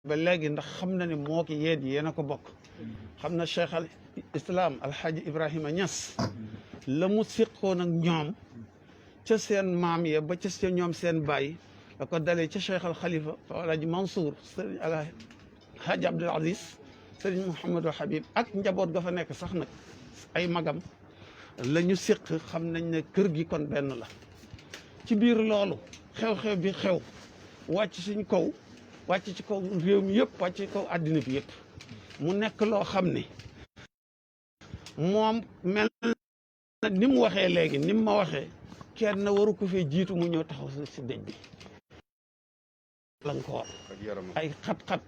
ba léegi ndax xam na ne moo ki yéen yéen a ko bokk xam na cheikh al islam alxaaji Ibrahima Niass la mu siqoon ak ñoom ca seen maam ya ba ca ñoom seen baay la ko dalee ca cheikh al xalifa alaaji Mansour sëriñ alxaaji Abdul Aziz sëriñ Mouhamadou Habib ak njaboot ga fa nekk sax nag ay magam la ñu siq xam nañ ne kër gi kon benn la ci biir loolu xew-xew bi xew wàcc suñ kaw wàcc ci kaw réew mi yëpp wàcc ci kaw àddina bi yëpp mu nekk loo xam ne moom mel na ni mu waxee léegi ni mu ma waxee kenn waru ko fee jiitu mu ñëw taxaw si dëj bi lankoor ay xat-xat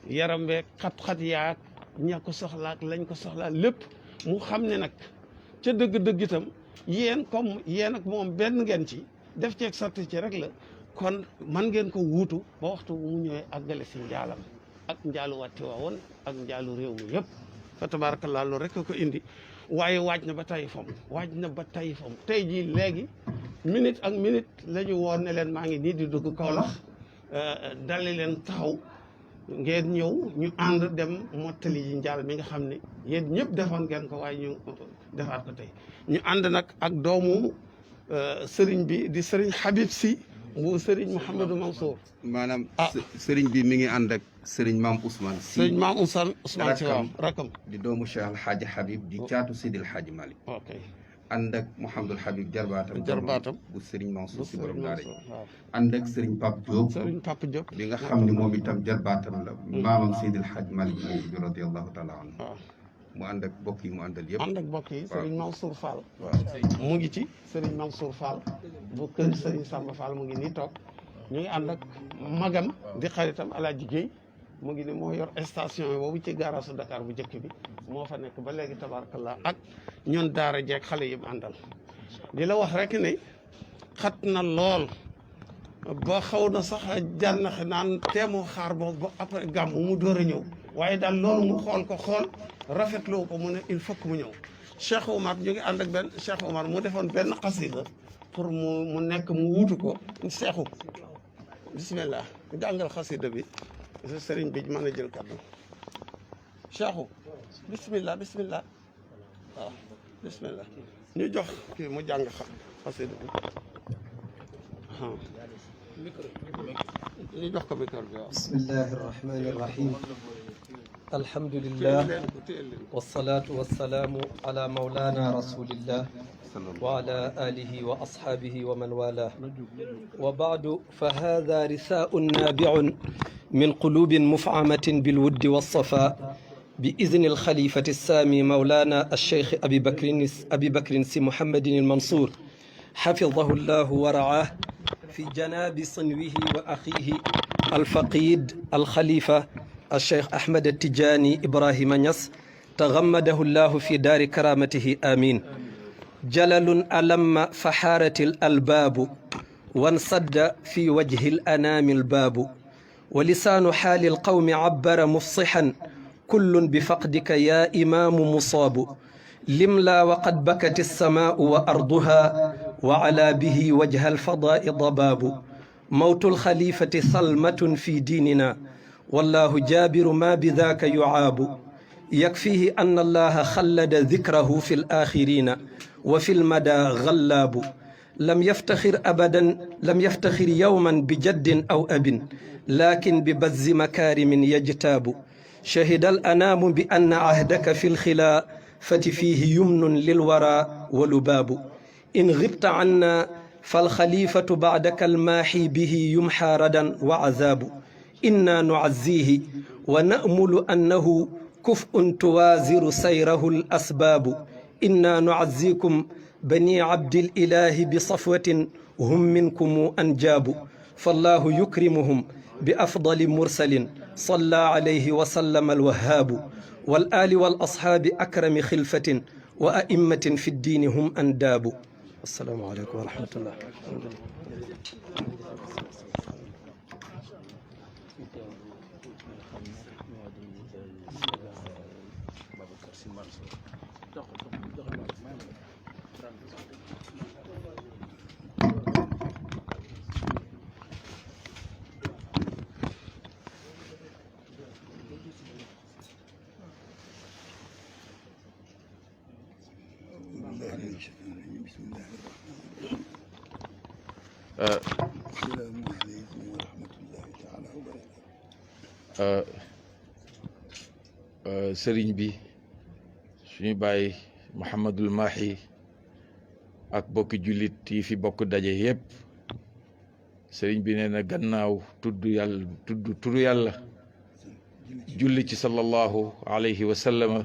yaram beeg xat-xat yaag ña ko soxlaak lañ ko soxlaa lépp mu xam ne nag ca dëgg-dëgg itam yéen comme yéen ak moom benn ngeen ci def ceeg sotti ci rek la kon man ngeen ko wuutu ba waxtu mu ñëwee àggale si njaalam ak njaalu wàtti waawoon ak njaalu réew mi yëpp fa tabaarakallaa loolu rek ko indi waaye waaj na ba tay fam tey jii léegi minute ak minute la ñu woon ne leen maa ngi nii di dugg Kaolack dali leen taxaw ngeen ñëw ñu ànd dem mottali ji njaal mi nga xam ne yéen ñëpp defoon ngeen ko waaye ñu defaat ko tey ñu ànd nag ak doomu sëriñ bi di sëriñ Habib Sy bu sëriñ Mouhamadou Mansour maanaam sëriñ bi mi ngi ànd ak sëriñ maam Ousmane Sy sëriñ maam Ousmane si waaw rakam di doomu Cheikh Alhaaji Habib di caatu Sidil Haaji Malick ok ànd ak Mouhamadul Habib jarbaatam bu sëriñ Mansour si borom daara ànd ak sëriñ Pape Diop bi nga xam ne moom itam jarbaatam la maamam Sidil Haaji Malick bi radiyallahu taala anhu mu ànd ak mbokk yi mu àndal yëpp ànd ak mbokk yi sëriñ Mansour Fall mu ngi ci sëriñ Mansour Fall bu kër sëriñ Samba Fall mu ngi nii toog ñu ngi ànd ak magam di xaritam Alaaji Guèye mu ngi ni moo yor station yi boobu ci gaarasu Dakar bu njëkk bi moo fa nekk ba léegi tabarakallah ak ñun daara jeeg xale yi mu àndal di la wax rek ne xat na lool ba xaw na sax jànnaxe naan teemoo xaar boobu ba après gàmm mu door a ñëw waaye daal loolu mu xool rafetloo ko mu ne il faut que mu ñëw Cheikh Omar ñu ngi ànd ak benn Cheikh Omar mu defoon benn xasida pour mu nekk mu wuutu ko Cheikhu bismillah jàngal xasida bi sëriñ bi mën a jël kàddu Cheikhu bismillah waaw bismillah ñu jox kii mu jàng xasida bi ñu jox ko micro bi waaw bismillahi rahmani rahim alhamdulillah wasalaatu wasalaamu ala maulana rasulillah wa ala alihi wa ashabihi wa man wala wa baadu fa hada risaun naabiun min qulubin mufamatin bilwuddi walsafa بإذن الخليفة السامي مولانا الشيخ أبي بكر سي محمد المنصور حفظه الله ورعاه في جناب صنوه وأخيه الفقيد الخليفة الشيخ أحمد التجاني إبراهيم نياس تغمده الله في دار كرامته آمين جلل ألم فحارت الألباب وانصد في وجه الأنام الباب ولسان حال القوم عبر مفصحا كل بفقدك يا إمام مصاب لملا وقد بكت السماء وأرضها وعلى به وجه الفضاء ضباب موت الخليفة ثلمة في ديننا والله جابر ما بذاك يعاب يكفيه أن الله خلد ذكره في الآخرين وفي المدى غلاب لم يفتخر يوما بجد أو أب لكن ببذ مكارم يجتاب شهد الأنام بأن عهدك في الخلافة فيه يمن للورى ولباب إن غبت عنا فالخليفة بعدك الماحي به يمحى ردا وعذاب إنا نعزيه ونأمل أنه كفء توازر سيره الأسباب إنا نعزيكم بني عبد الإله بصفوة هم منكم أنجاب فالله يكرمهم بأفضل مرسل صلى عليه وسلم الوهاب والآل والأصحاب أكرم خلفة وأئمة في الدين هم أنداب السلام عليكم ورحمة الله asalaamaaleykum wa rahmatullahi taala wa barakaatu. sëriñ bi suñu bàyyi Mouhamadul Mahi ak bokki jullit yi fi bokk daje yépp sëriñ bi nee na gannaaw tudd turu yàlla julli ci sallallahu alayhi wa sallama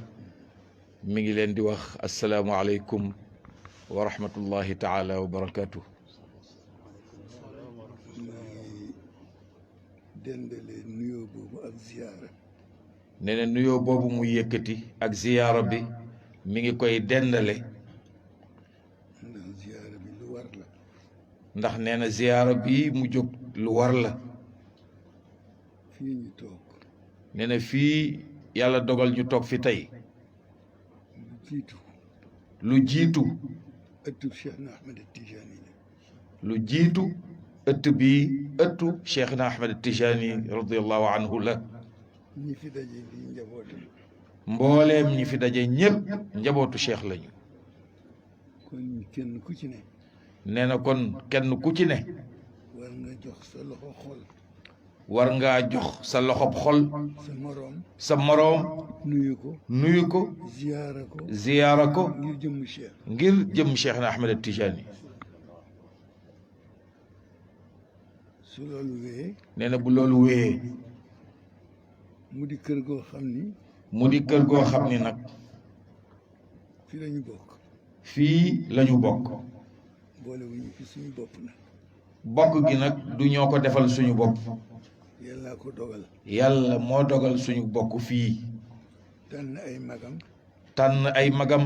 mi ngi leen di wax asalaamualeykum wa rahmatullahi taala wa barakaatu. dendale nuyoo boobu ak ziyaara. nee na nuyoo boobu mu yëkkati ak ziyaara bi mi ngi koy dendale. ndax ziyaara bi lu war la. ndax nee na ziyaara bi mu jóg lu war la. fii ñu toog. nee na fii yàlla dogal ñu toog fi tey. lu jiitu. ëttub Cheikh na Ahmed Tijani la. lu jiitu ëtt bi ëttu Cheikh na Ahmed Tijani radiyallahu anhu la. ñi fi daje di njabootam. mbooleem ñi fi daje ñépp njabootu Cheikh lañu. kon kenn ku ci ne. nee na kon kenn ku ci ne. war nga jox sa loxo xol. war ngaa jox sa loxob xol. sa moroom. sa moroom. nuyu ko. nuyu ko. ziyaara ko. ziyaara ko. ngir jëmm Cheikh. ngir jëm Cheikh na Ahmed Tijani. su loolu wéyee. nee na bu loolu wéyee. mu di kër goo xam ni. mu di kër goo xam ni nag. fii lañu bokk. fii lañu bokk. boole wuñu fi suñu bopp nag. bokk gi nag du ñoo ko defal suñu bopp. yàlla ko dogal. yàlla moo dogal suñu bokk fii. tànn ay magam. tànn ay magam.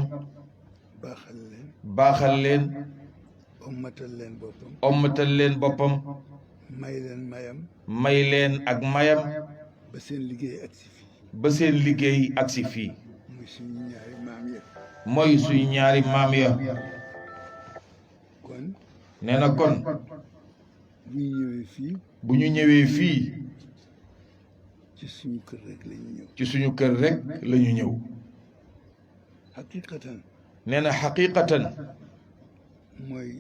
baaxal leen. baaxal leen. ommatal leen boppam. ommatal leen boppam. may leen mayam. may leen ak mayam. ba seen liggéey agsi fii. ba seen liggéey agsi fii. muy suñu ñaari maam ya. mooy suñu ñaari maam ya. kon. nee na kon. bu ñu ñëwee fii. bu ñu ñëwee fii. ci suñu kër rek la ñu ñëw. ci suñu kër rek la ñu ñëw. xaqiqatan. nee na xaqiqatan. mooy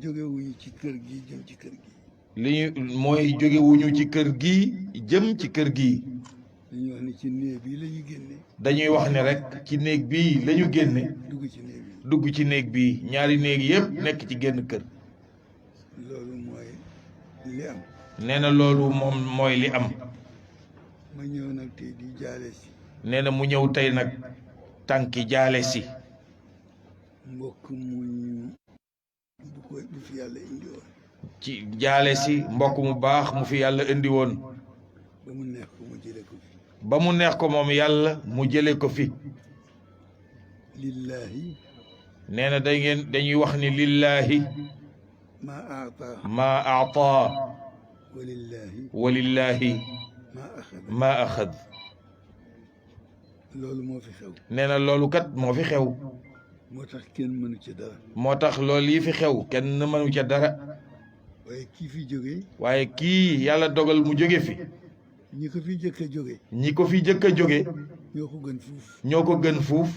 jógewuñu ci kër gi jëm ci kër gi. li ñu mooy jógewuñu ci kër gi jëm ci kër gi. dañuy wax ne ci néeg bi la ñu génne. dañuy wax ne rek ci néeg bii la ñu génne. dugg ci néeg bi. dugg ci néeg bii ñaari néeg yépp nekk ci génn kër. loolu mooy li am. nee na loolu moom mooy li am. ma ñëw nag tey di jaale si. nee na mu ñëw tey nag tànki jaale si. mbokk mu ñu bu fi yàlla indi woon. ci jaale si mbokk mu baax mu fi yàlla indi woon. ba mu neex ko mu jële ko fi. ba mu neex ko moom yàlla mu jële ko fi. lillahi. nee na dañuy wax ni lillahi. ma aataa. walillahi. ma axad. loolu moo fi xew. nee na loolu kat moo fi xew. moo tax kenn mënu ca dara. moo tax loolu yi fi xew kenn mënu ca dara. waaye kii fi jógee. waaye kii yàlla dogal mu jóge fi. ñi ko fi jëkk a jóge. ñi ko fi jëkk a jóge. ñoo ko gën fuuf. ñoo ko gën fuuf.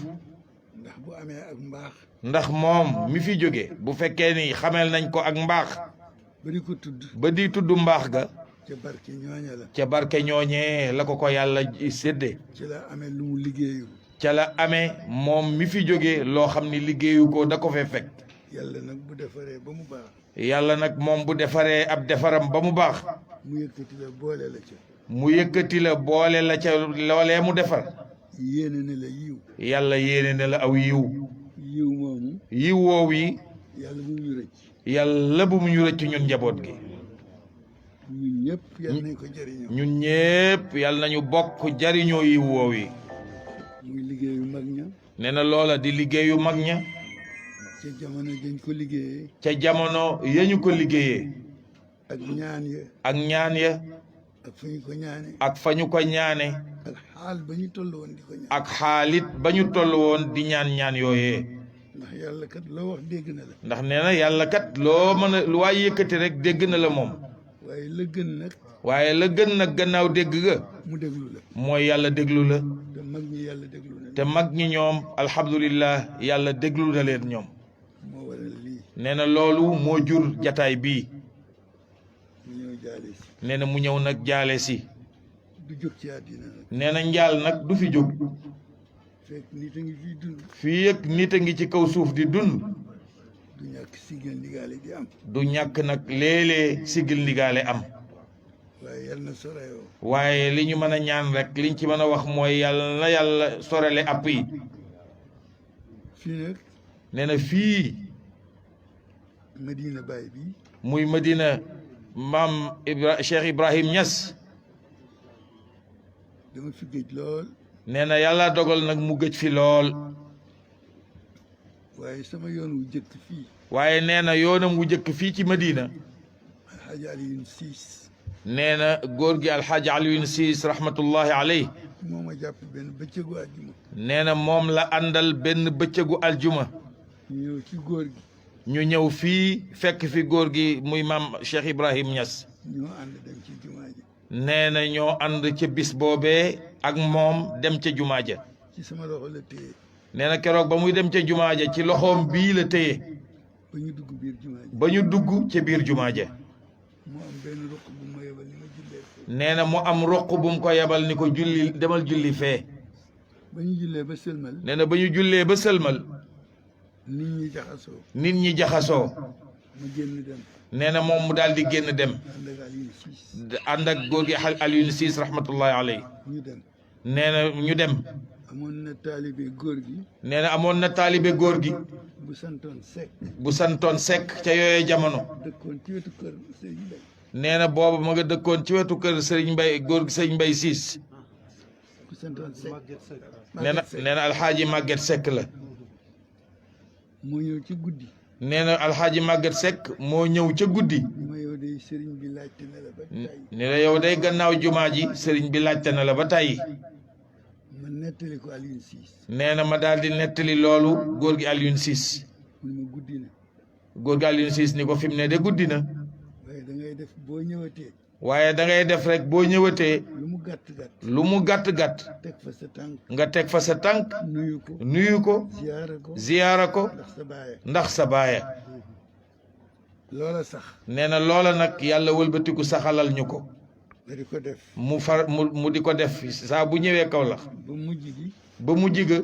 ndax bu amee ak mbaax. ndax moom mi fi jóge bu fekkee ni xamel nañ ko ak mbaax. ba di ko tudd. ba di tudd mbaax ga. ca barke ñooña la. ca barke ñooñee la ko yàlla séddee. ci la amee lu mu liggéeyu. ca la amee moom mi fi jóge loo xam ni liggéeyu ko da ko fee fekk. yàlla nag bu defaree ba mu baax. yàlla nag moom bu defaree ab defaram ba mu baax. mu yëkkati la boole la ca. mu yëkkati la boole la ca loolee mu defar. yéene ne la yiw. yàlla yéene ne la aw yiw. yiw moomu. yiw woowu yi. yàlla bu mu ñu rëcc. yàlla bu mu ñu rëcc ñun njaboot gi. ñun ñëpp yàlla nañ ko jëriñoo. ñun ñëpp yàlla nañu bokk jariñoo yiw woowu yi. muy liggéeyu mag ña. nee na loola di liggéeyu mag ña. ca jamono dañ ko liggéeyee. ca jamono yañu ko liggéeyee. ak ñaan ya. ak ñaan ya. ak fa ñu ko ñaane. ak fa ñu ko ñaane. ak xaal ba ñu toll woon di ko ñaan. ak xaalit ba ñu toll woon di ñaan yooyee. ndax yàlla kat loo wax dégg na la. ndax nee na yàlla kat loo mën a lu waay yëkkati rek dégg na la moom. waaye la gën nag. waaye la gën nag gannaaw dégg ga. mu déglu la. mooy yàlla déglu la. te mag ñi yàlla déglu na leen. te mag ñi ñoom alhamdulillah yàlla déglu na leen ñoom moo waral lii nee na loolu moo jur jataay bii mu ñëw jaale si nee na mu ñëw nag jaale si du jóg ci àddina nag nee na njaal nag du fi jóg fekk nit a ngi fii dund fii ak nit a ngi ci kaw suuf di dund du ñàkk siggal ndigaale di am du ñàkk nag léeg-léeg sigil ndigaale am waaye yal na soreyoo waaye li ñu mën a ñaan rek liñ ci mën a wax mooy yàlla na yàlla sorele app yi fii nag nee na fii Medina Baye bi muy Medina maam Cheikh Ibrahim Niass dama fi géej lool nee na yàlla dogal nag mu gëj fi lool waaye sama yoon wu jëkk fii waaye nee na yoonam wu jëkk fii ci Medina Alxaaji Aliyun Siis nee na góor gi alxaaji Aliyun Siis rahmatullahi alayhi moo ma jàpp benn bëccëgu àjjuma nee na moom la àndal benn bëccëgu aljuma ñu ñëw ci góor gi ñu ñëw fii fekk fi góor gi muy maam Cheikh Ibrahim Niass ñoo ànd dem ci jumaa ji nee na ñoo ànd ca bis boobee ak moom dem ca jumaa ja ci sama loxo la téye nee na keroog ba muy dem ca jumaa ja ci loxoom bii la téye ba ñu dugg biir jumaa ji ba ñu dugg ca biir jumaa ja mu am benn ruq bu ma yebal ni ma jullee fee nee na mu am roq bu mu ko yebal ni ko julli demal julli fee ba ñu jullee ba sëlmal nee na ba ñu jullee ba sëlmal nit ñi jaxasoo nit ñi jaxasoo ma génn dem nee na moom mu daal di génn dem ànd ak Aliyun Siis ànd ak góor gi Aliyun Siis rahmatullahi alayhi ñu dem nee na ñu dem amoon na taalibe góor gi nee na amoon na taalibe góor gi bu santoon Sekk bu santoon Sekk ca yooyee jamono dëkkoon ci wetu kër Sëriñ Mbay nee na booba ma nga dëkkoon ci wetu kër Sëriñ Mbay góor gi Sëriñ Mbay Siis ku santoon Sekk nee na alxaaji Màgget Sekk la moo ñëw ci guddi nee na alxaaji Màgget Sekk moo ñëw ca guddi ni ma yow day sëriñ bi laajte na la ba tey ne la yow day gannaaw jumaa ji sëriñ bi laajte na la ba tàyyi ma nettali ko Aliyun Siis nee na ma daal di nettali loolu góor gi Aliyun Siis mu ne ma guddi na góor gi Aliyun Siis ni ko fi mu ne de guddi na waaye da ngay def boo ñëwatee waaye da ngay def rek boo ñëwatee lu mu gàtt-gàtt lu mu gàtt-gàtt teg fa sa tànk nga teg fa sa tànk nuyu ko ziyaara ko ndax sa baaya loola sax nee na loola nag yàlla wëlbatiku saxalal ñu ko di ko def mu di ko def saa bu ñëwee Kawlax ba mujj ga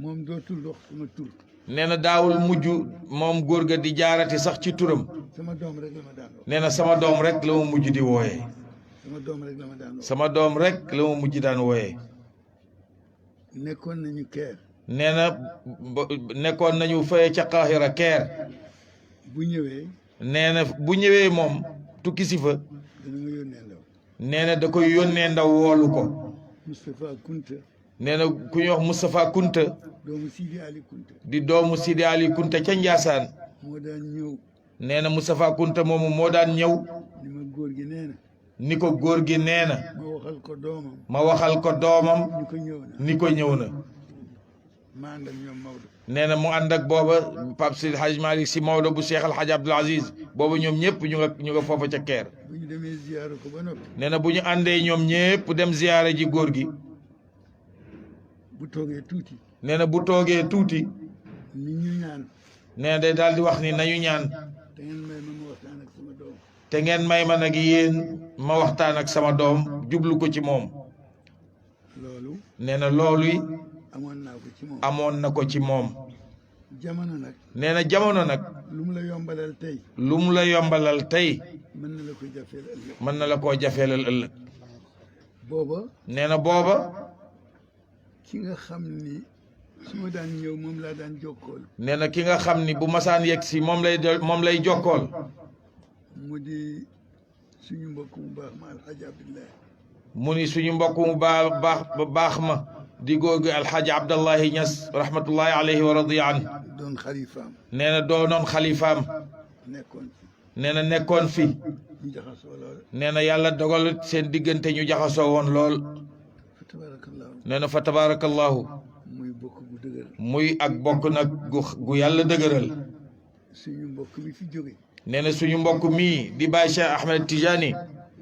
moom dootul wax sama tur nee na daawul mujj moom góor ga di jaarati sax ci turam sama doom rek la ma daan wax nee na sama doom rek la ma mujj di wooyee sama doom rek la ma daan wax sama doom rek la ma mujj daan wooyee nekkoon nañu keer nee na nekkoon nañu fay ca Qahira keer bu ñëwee nee na bu ñëwee moom tukki si fa dana ma yónnee ndaw nee na da koy yónnee ndaw woolu ko Moustapha Kunta nee na ku ñuy wax Moustapha Kunta doomu Sidi Ali Kunta di doomu Sidi Ali Kunta ca Njaasaan moo daan ñëw nee na Moustapha Kunta moomu moo daan ñëw ni ma góor gi nee na ni ko góor gi nee na ma waxal ko doomam ma waxal ko doomam ni ko ñëw na ni ko ñëw na ma ànd ak ñoom Maodo nee na mu ànd ak booba Pape Seydi Hadj Malick Sy Maodo bu Cheikh El Hadj Abdoul Aziz booba ñoom ñëpp ñu nga foofa ca keer bu ñu demee ziyaara ko ba noppi nee na bu ñu àndee ñoom ñëpp dem ziyaara ji góor gi bu toogee tuuti nee na bu toogee tuuti ni ñu ñaan nee na day daal di wax ni nañu ñaan te ngeen may ma te ngeen may ma waxtaan ak sama doom nag yéen ma waxtaan ak sama doom jublu ko ci moom loolu nee na loolu yi amoon naa ko ci moom amoon na ko ci moom jamono nag nee na jamono nag lu mu la yombalal tey lu mu la yombalal tey mën na la ko jafeel ëllëg mën na la koo jafeelal ëllëg booba nee na booba ki nga xam ni su ma daan ñëw moom laa daan jokkool nee na ki nga xam ni bu masaan yegg si moom lay jokkool mu di suñu mbokk mu baax ma alxaaji Abdullahi mu ni suñu mbokk mu baax ma di góor gi alxaaji Abdallahi Ñas rahmatullahi alayhi wa radiya anhu doon xalifaam nee na doonoon xalifaam nekkoon fi nee na nekkoon fi ñu jaxasoo lool nee na yàlla dogal seen diggante ñu jaxasoo woon lool fa tabarakallahu nee na fa tabarakallahu muy bokk gu dëgër muy ak bokk nag gu yàlla dëgëral suñu mbokk bi fi jóge nee na suñu mbokk mii di Baay Cheikh Ahmed Tijani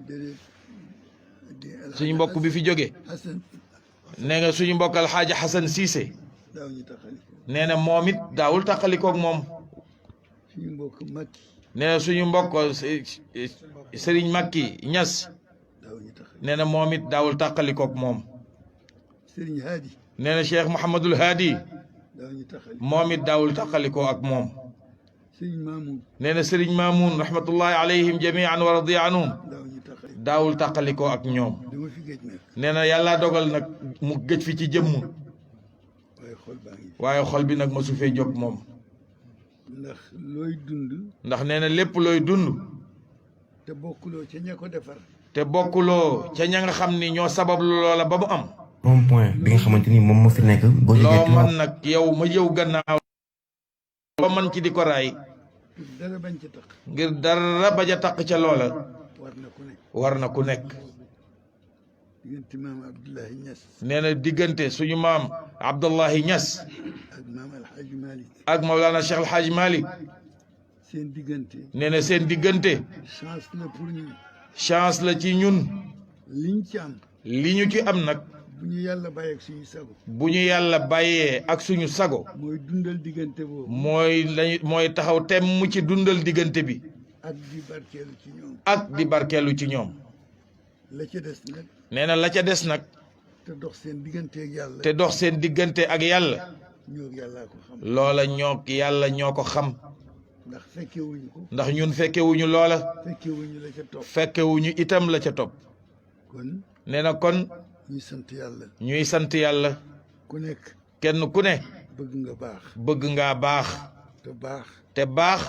déedéet suñu mbokk bi fi jóge nee nga suñu mbokkal xaaja Xasan Siise daaw ñu taxaliko nee na moom it daawul taqalikoog moom suñu mbokk Makki nee na suñu mbokk sëriñ Makki Ñas daaw ñu taxaliko nee na moom it daawul taqalikoog moom Sëriñ Haadi nee na Cheikh Mouhamadul Haadi daaw ñu taxaliko moom it daawul taqalikoo ak moom Sëriñ Maamun nee na sëriñ Maamun rahmatullahi alayhim jamian wa radiya anhum daaw ñu taxaliko daawul taqalikoo ak ñoom dama fi géej nag nee na yàlla dogal nag mu gëj fi ci jëmm waaye xol baa ngi waaye xol bi nag mosu fee jóg moom ndax looy dund ndax nee na lépp looy dund te bokkuloo ca ña ko defar te bokkuloo ca ña nga xam ni ñoo sabab loola ba mu am rond point bi nga xamante ni moom moo fi nekk boo loo jógee man nag yow ma yow gannaaw ba man ci di ko raay dara bañ ca tax ngir dara bañ a taq ca loola war na ku ne war na ku nekk diggante maam Abdoulahi Niass nee na diggante suñu maam Abdullahi Niass ak maam Alhaji Malick ak Mawlana Cheikh El Hadj Malick seen diggante nee na seen diggante chance la pour ñu chance la ci ñun liñ ci am li ñu ci am nag bu ñu yàlla bàyyi ak suñu sago bu ñu yàlla bàyyee ak suñu sago mooy dundal diggante boobu mooy taxaw temm ci dundal diggante bi ak di barkeelu ci ñoom ak di barkeelu ci ñoom la ca des nag nee na la ca des nag te dox seen diggante ak yàlla te dox seen diggante ak yàlla ñoo yàllaa ko xam loola ñoo ko xam ndax fekkewuñu ko ndax ñun fekkewuñu loola fekkewuñu la ca topp fekkewuñu itam la ca topp kon nee na kon ñuy sant yàlla ñuy sant yàlla ku nekk kenn ku ne bëgg nga baax bëgg ngaa baax te baax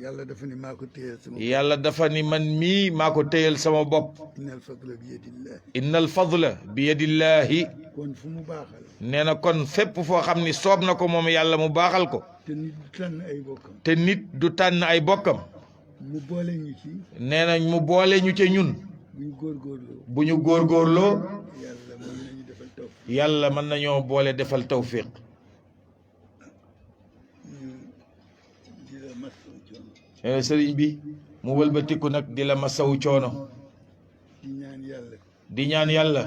yàlla dafa ni maa ko téyel sama yàlla dafa ni man mii maa ko téyel sama bopp innal fadla bi yadillahi innal fadla bi yadillahi kon fu mu baaxal nee na kon fépp foo xam ni soob na ko moom yàlla mu baaxal ko te nit du tànn ay bokkam te nit du tànn ay bokkam mu boole ñu ci nee na mu boole ñu ca ñun bu ñu góorgóorloo yàlla mën nañu defal taw yàlla mën nañoo boole defal tawfiq di la masawu coono sëriñ bi mu wëlbatiku nag di la masawu coono di ñaan yàlla di ñaan yàlla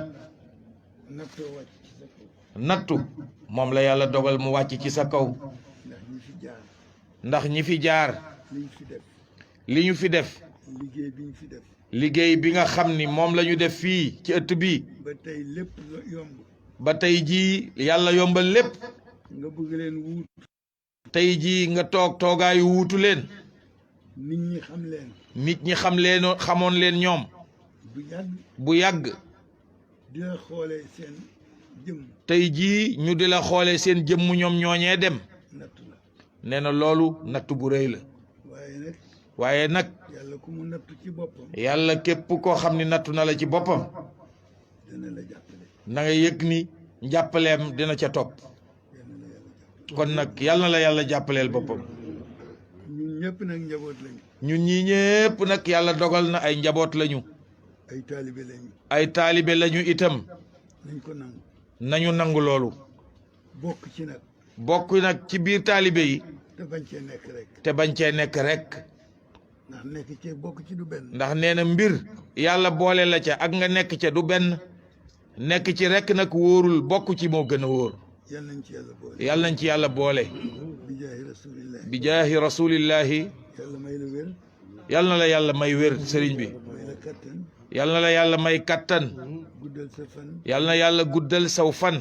nattoo wàcc ci sa kaw nattu moom la yàlla dogal mu wàcc ci sa kaw ndax ñi fi jaar ndax ñi fi jaar liñ fi def li ñu fi def liggéey bi ñu fi def liggéey bi nga xam ni moom la ñu def fii ci ëtt bi ba tey lépp yomb ba tey jii yàlla yombal lépp nga bëgg leen wuut tey jii nga toogaayu wuutu leen nit ñi xam leen nit ñi xamoon leen ñoom bu yàgg di la xoolee seen jëmm tey jii ñu di la xoolee seen jëmm ñoom ñooñee dem nattu la nee na loolu natt bu rëy la waaye nag yàlla ku mu nattu ci boppam yàlla képp koo xam ni nattu na la ci boppam dana la jàppale na nga yëg ni njàppaleem dina ca topp kon nag yàlla na la yàlla jàppaleel boppam ñun ñëpp nag njaboot lañu ñun ñii ñëpp nag yàlla dogal na ay njaboot lañu ay taalibe lañu ay taalibe lañu itam nañ ko nangu nañu nangu loolu bokk nag ci biir taalibe yi te bañ cee nekk rek te bañ cee nekk rek ndax nekk ci bokk ci du benn ndax nee na mbir yàlla boole la ca ak nga nekk ca du benn nekk ci rek nag wóorul bokk ci moo gën a wóor yàlla nañ ci yàlla boole yàlla nañ ci yàlla boole bi jaahi rasulillahi yàlla may la wér yàlla na la yàlla may wér sëriñ bi may la kattan yàlla na la yàlla may kattan guddal sa fan yàlla na yàlla guddal saw fan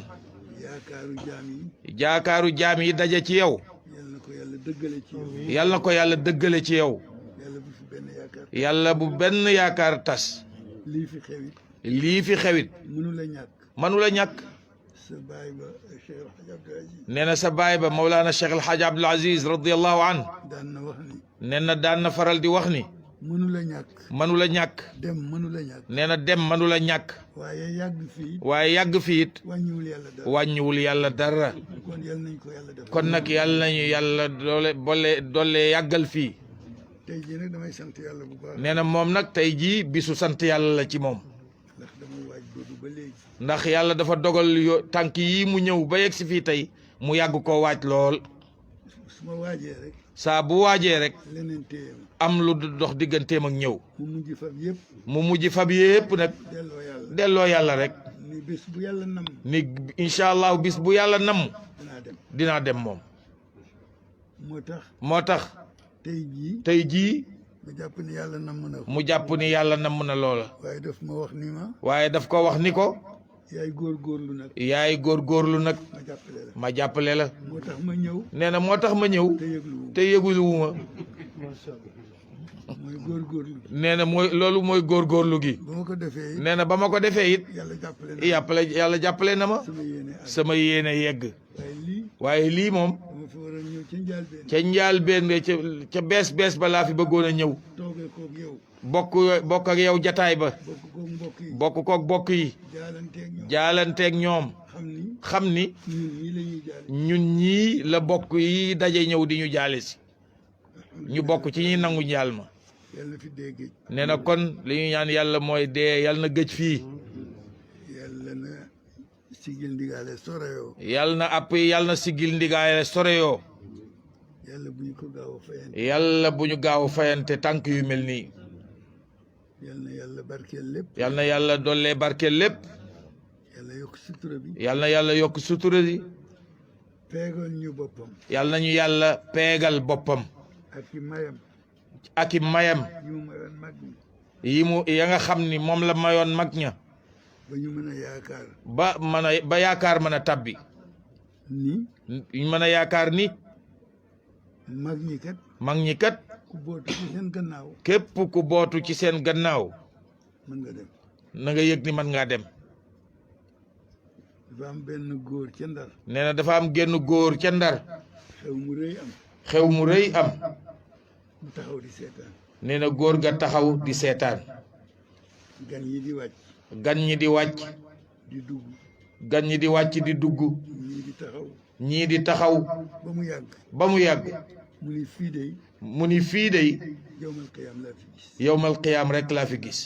jaakaaru jaam yi daje ci yow yàlla na ko yàlla dëggale ci yow yàlla na ko yàlla dëggale ci yow yàlla bu benn yaakaar tas lii fi xewit mënu la ñàkk sa baay ba Cheikh El Hadj Abdoul Aziz nee na sa baay ba Mawlana Cheikh El Hadj Abdoul Aziz radiyallahu an daan na wax ni nee na daan na faral di wax ni mënu la ñàkk mënu la ñàkk dem mënu la ñàkk nee na dem mënu la ñàkk waaye yàgg fii it wàññiwul yàlla dara kon nag yàlla nañu yàlla doole yàggal fii tey jii nag damay sant yàlla bu baax nee na moom nag tey jii bisu sant yàlla la ci moom ndax damay waaj boobu ba léegi ndax yàlla dafa dogal tànk yi mu ñëw ba yegg si fii tey mu yàgg koo waaj lool su ma waajee rek saa bu waajee rek leneen téye am lu dox digganteem ak ñëw mu mujj fab yëpp mu mujj fab yëpp nag delloo yàlla rek ni ni bés bu yàlla nam. ni incha allahu bis bu yàlla nam. dinaa dem dinaa dem moom. moo tax. tey jii. mu jàpp ni yàlla nam na ko. mu jàpp ni yàlla nam na loola. waaye daf ma wax ni ma. waaye daf ko wax ni ko. yaay góorgóorlu nag. yaay góorgóorlu nag. ma jàppale la. ma jàppale la. moo tax ma ñëw. nee na moo tax ma ñëw. te yëgulu wu ma. mooy góorgóorlu. nee na loolu mooy góorgóorlu gi. ba ma ko defee it. nee na ba ma ko defee it. yàlla jàppale yàlla jàppale na na ma. sama yéene yegg. waaye lii moom. dama fi war a ñëw ca njaalbeen. ca njaalbeen nga ca bees ba laa fi bëggoon a ñëw. toogee koog yow. bokk ak yow jataay ba. bokk koog mbokk yi. bokk koog bokk yi. jaalanteeg ñoom. xam ni. ñun ñii la bokk yi daje ñëw di ñu jaale si. ñu bokk ci ñi nangu njaal ma. yàlla fi dee géej. nee na kon li ñu ñaan yàlla mooy dee yàlla na gëj fii. yàlla na sigil ndigaale soreyoo. yàlla na àpp yàlla na sigil ndigaale soreyoo. yàlla bu ñu ko gaaw a fayante. yàlla bu ñu gaaw a fayante tànk yu mel nii. yàlla na yàlla barkeel lépp. yàlla na yàlla dollee barkeel lépp. yàlla yokk sutura bi. yàlla na yàlla yokk sutura bi. peegal ñu boppam. yàlla nañu yàlla peegal boppam. ak i mayam. ak i mayam. yu mayoon mag ñi. ya nga xam ni moom la mayoon mag ña. ba ñu mën a yaakaar. ba yaakaar mën a tabbi. ñu mën a yaakaar ni. mag ñi kat. mag ñi kat. ku bootu ci seen gannaaw. képp ku bootu ci seen gannaaw. mën nga dem. na nga yëg ni mën ngaa dem. dafa am benn góor ca Ndar. nee na dafa am genn góor ca Ndar. xew mu rëy am. xew mu rëy am. mu taxaw di seetaan. nee na góor ga taxaw di seetaan. gan yi di wàcc. gan ñi di wàcc. di dugg. gan ñi di wàcc di dugg. ñii di taxaw. ñii di taxaw. ba mu yàgg. ba mu yàgg. mu ni fii de. mu ni fii de. yowmal qiyaam laa fi gis. yowmal qiyaam rek laa fi gis.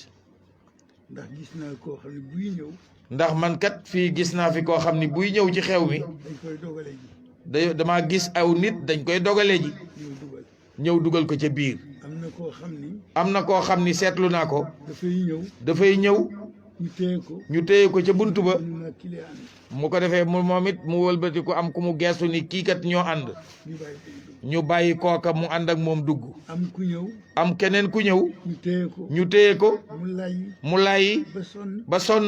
ndax gis naa koo xam ne buy ñëw. ndax man kat fii gis naa fi koo xam ni buy ñëw ci xew mi. dañ koy dogale ji. damaa gis aw nit dañ koy dogale ji. ñëw dugal ko ca biir. am na koo xam ni. am na koo xam ni seetlu naa ko. dafay ñëw. ñu téye ko ca buntu ba. mu ko defee moom it mu wëlbati ko am ku mu geestu ni kii kat ñoo ànd. ñu bàyyi kooka mu ànd ak moom dugg. am ku ñëw. am keneen ku ñëw. ñu téye ko. mu layyi. ba sonn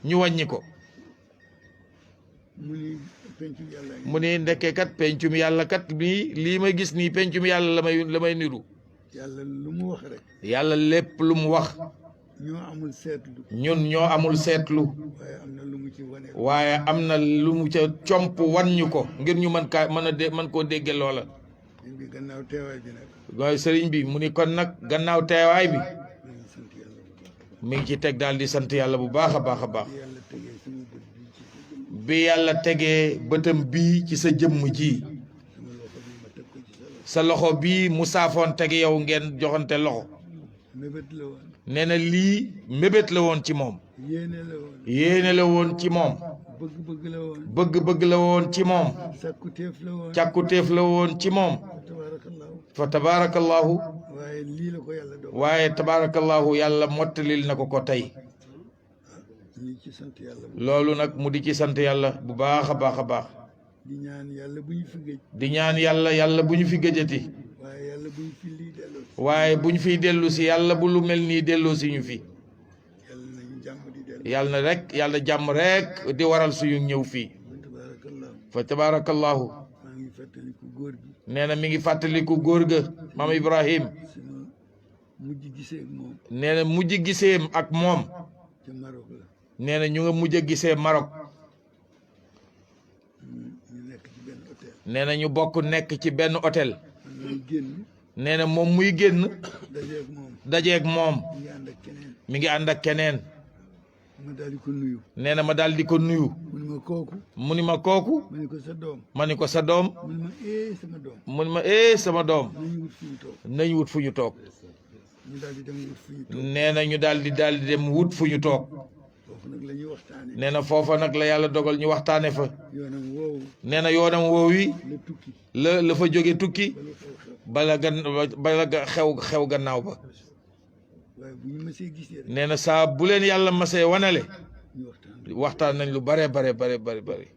ñu wàññi ko. mu ni ndekkee kat pencum yàlla kat bii lii ma gis nii pencum yàlla la may niru. yàlla lu mu wax rek. yàlla lépp lu mu wax. ñoo amul seetlu. ñun ñoo amul seetlu. waaye am na lu mu ci wane. waaye am na lu mu ca comp wan ñu ko ngir ñu mën koo dégge loola. bi gannaaw teewaay bi nag. waaye sëriñ bi mu ni kon nag gannaaw teewaay bi. mi ngi ci teg daal di sant yàlla bu baax a baax a baax. bi yàlla tegee bëtam bii ci sa jëmm ji. sa loxo bii mu saafoon teg yow ngeen joxante loxo. nee na lii mébét la woon ci moom. yéene la woon ci moom. bëgg-bëgg la woon. bëgg-bëgg la woon ci moom. càkkutéef la woon. càkkutéef la woon ci moom. fa tabaarakallahu. waaye lii la ko yàlla doon. waaye tabaarakallahu yàlla mottalil na ko tey. loolu nag mu di ci sant yàlla bu baax a baax a baax. di ñaan yàlla bu ñu fi gëj. di ñaan yàlla bu ñu fi gëjati. waaye yàlla bu ñu fi lii delloo si. waaye bu ñu fiy dellu si yàlla bu lu mel nii delloo si ñu fi. yàlla na rek yàlla jàmm rek di waral suñu ñëw fii. fa tabaarakallahu. nee na mi ngi fàttaliku góor ga maam Ibrahim. nee na mujj giseem ak moom. nee na ñu nga mujj a gisee Maroc. nee na ñu bokk nekk ci benn hôtel. nee na moom muy génn. dajeeg moom. mi ngi ànd ak keneen. ma daal di ko nuyu. nee na ma daal di ko nuyu. mu ni ma kooku. mu ni ma kooku. ma ni ko sa doom. ma ni ko sa doom. mu ni ma sama doom. mu ni ma sama doom. nañu wut fu ñu toog. ñu daal di dem wut fu ñu toog. nee na ñu daal di dem wut fu ñu toog. foofu nag la ñuy waxtaane. nee na foofa nag la yàlla dogal ñu waxtaane fa. yoonam woowu. nee na yoonam woowu yi. la tukki. la fa jóge tukki. bala xew gannaaw ba. waaye bu ñu mësee gisee rek. nee na saa bu leen yàlla masee wanale. waxtaan nañ lu bare bari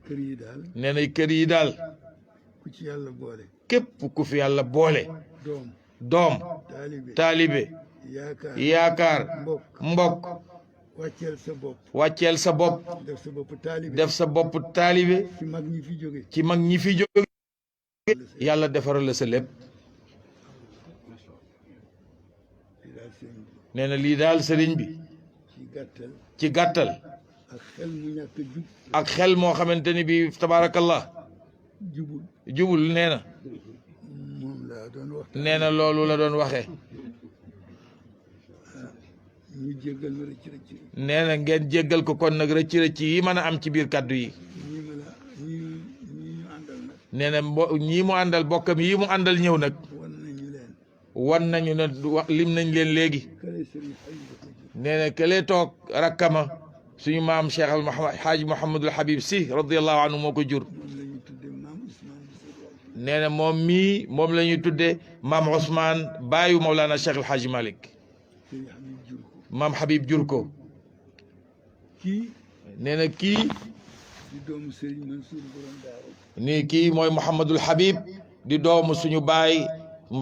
kër yi daal nee na kër yi daal ku ci yàlla boole képp ku fi yàlla boole doom taalibe yaakaar mbokk wàcceel sa bopp def sa bopp taalibe ci mag ñi fi jóge yàlla defaral la sa lépp nee na lii daal sëriñ bi ci gàttal ak xel moo xamante ni bi tabaarakallah jubul nee na loolu la doon waxee nee na ngeen jéggal ko kon nag rëcc yi mën a am ci biir kàddu yi nee na ñii mu àndal bokkam yi mu àndal ñëw nag wan nañu ne lim nañ leen léegi nee na kële toog rakkama suñu maam Cheikh al Xaaji Mouhamadul Habib si radiyallahu anhu moo ko jur nee na moom la ñuy tuddee maam Ousmane baayu Mawlana Cheikh El Hadj Malick maam Habib jur ko nee na kii kii mooy Mouhamadul Habib di doomu suñu baay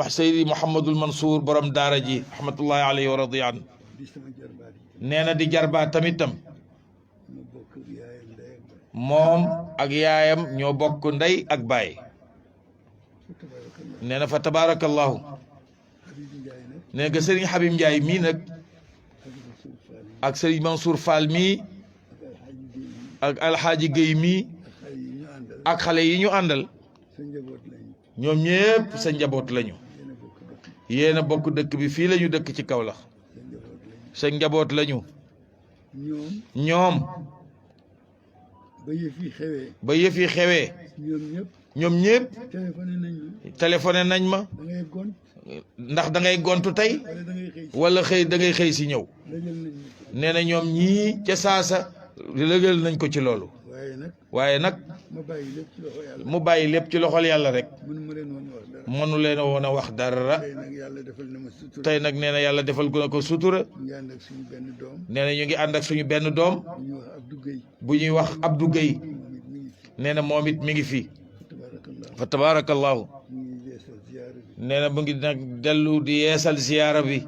Seydi Mouhamadul Mansour borom daara ji rahmatullahi alayhi wa radiya an nee na di jarbaa tamitam moom ak yaayam ñoo bokk ndey ak baay nee na fa tabarakallahu nee nga sëriñ Habib Ndiaye mii nag ak sëriñ Mansour Fall mii ak alxaaji Guèye mii ak xale yi ñu àndal ñoom ñëpp sa njaboot lañu yéen a bokk dëkk bi fii lañu dëkk ci Kaolack sa njaboot lañu ñoom ba yëf yi xewee ñoom ñëpp téléphoné nañ ma ndax da ngay gontu tey wala xëy da ngay xëy si ñëw nee na ñoom ñii ca saasa lëgal nañ ko ci loolu waaye nag mu bàyyi lépp ci loxol yàlla rek mënu leen a woon a wax dara tey nag nee na yàlla defal gu na ko sutura nee na ñu ngi ànd ak suñu benn doom bu ñuy wax Abdou Guèye nee na moom it mi ngi fi fa tabarakallahu nee na mu ngi nag dellu di yeesal ziyaara bi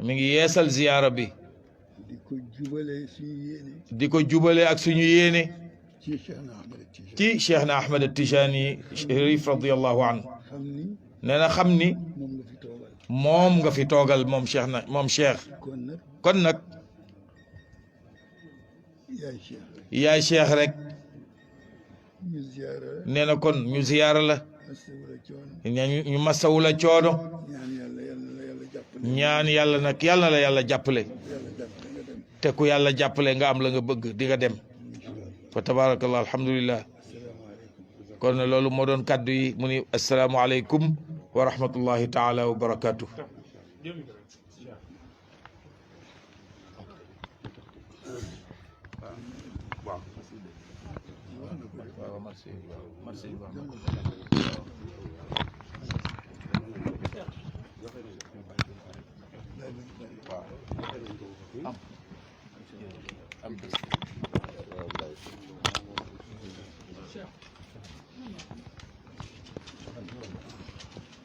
mi ngi yeesal ziyaara bi di ko jubale ak suñu yéene ci Cheikh na Ahmed Tijani Chérif radiyallahu anhu nee na xam ni moom nga fi toogal moom Cheikh kon nag yaay Cheikh rek nee na kon ñu ziyaara la ñu masawu la coono ñaan yàlla nag yàlla na la yàlla jàppale te ku yàlla jàppale nga am la nga bëgg di nga dem fa tabarakallah alhamdulillah kon loolu moo doon kàddu yi mu ni assalaamu aleykum wa rahmatullahi taala wa barakatuh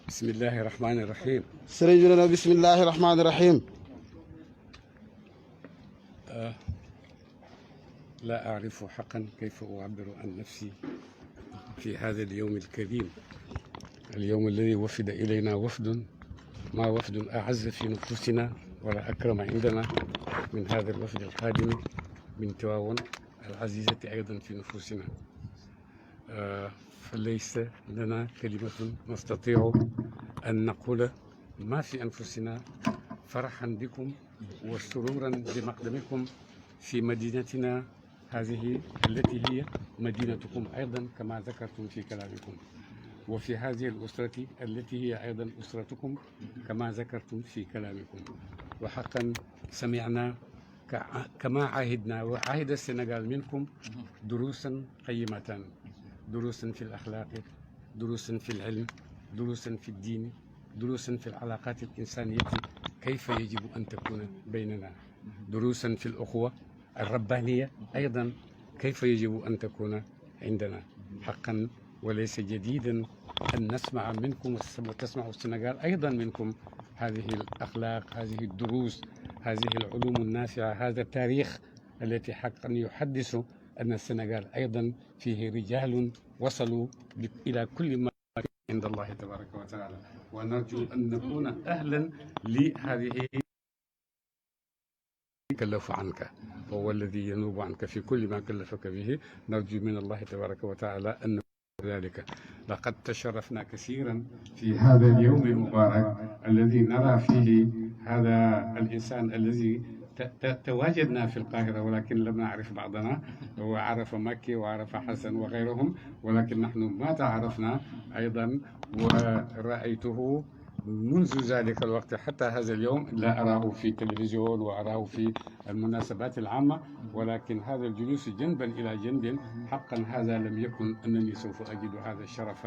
بسم الله الرحمن الرحيم سريجنا بسم الله الرحمن الرحيم لا أعرف حقا كيف أعبر عن نفسي في هذا اليوم الكريم اليوم الذي وفد إلينا وفد ما وفد أعز في نفوسنا ولا أكرم عندنا من هذا الوفد القادم من تواون العزيزة أيضا في نفوسنا فليس لنا كلمة نستطيع أن نقول ما في أنفسنا فرحا بكم وسرورا بمقدمكم في مدينتنا هذه التي هي مدينتكم أيضا كما ذكرتم في كلامكم وفي هذه الأسرة التي هي أيضا أسرتكم كما ذكرتم في كلامكم وحقا سمعنا كما عهدنا وعهد السنغال منكم دروسا قيمة دروسا في الأخلاق دروسا في العلم دروسا في الدين دروسا في العلاقات الإنسانية كيف يجب أن تكون بيننا دروسا في الأخوة الربانية أيضا كيف يجب أن تكون عندنا حقا وليس جديدا أن نسمع منكم وتسمعوا السنغال أيضا منكم هذه الأخلاق هذه الدروس هذه العلوم النافعة هذا التاريخ التي حقا يحدث أن السنغال أيضا فيه رجال وصلوا إلى كل ما عند الله تبارك وتعالى ونرجو أن نكون أهلا لهذه كلف عنك وهو الذي ينوب عنك في كل ما كلفك به نرجو من الله تبارك وتعالى أن ذلك لقد تشرفنا كثيرا في هذا اليوم المبارك الذي نرى فيه هذا الإنسان الذي تواجدنا في القاهرة ولكن لم نعرف بعضنا وعرف مكي وعرف حسن وغيرهم ولكن نحن ما تعرفنا أيضا ورأيته منذ ذلك الوقت حتى هذا اليوم لا أراه في التلفزيون وأراه في المناسبات العامة ولكن هذا الجلوس جنبا إلى جنب حقا هذا لم يكن أنني سوف أجد هذا الشرف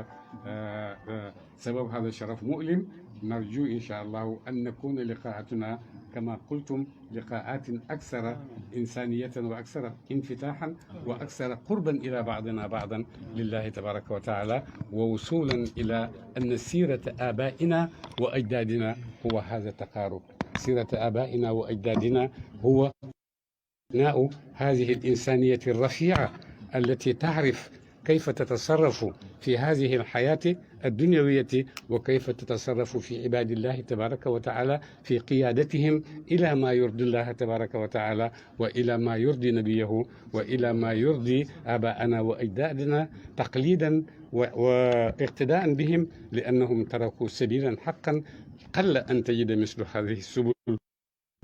سبب هذا الشرف مؤلم نرجو إن شاء الله أن نكون لقاءاتنا كما قلتم لقاءات أكثر إنسانية وأكثر انفتاحا وأكثر قربا إلى بعضنا بعضا لله تبارك وتعالى ووصولا إلى أن سيرة آبائنا وأجدادنا هو هذا التقارب سيرة آبائنا وأجدادنا هو بناء هذه الإنسانية الرفيعة التي تعرف كيف تتصرف في هذه الحياة الدنيوية وكيف تتصرف في عباد الله تبارك وتعالى في قيادتهم إلى ما يرضي الله تبارك وتعالى وإلى ما يرضي نبيه وإلى ما يرضي آباءنا وأجدادنا تقليدا واقتداء بهم لأنهم تركوا سبيلا حقا قل أن تجد مثل هذه السبل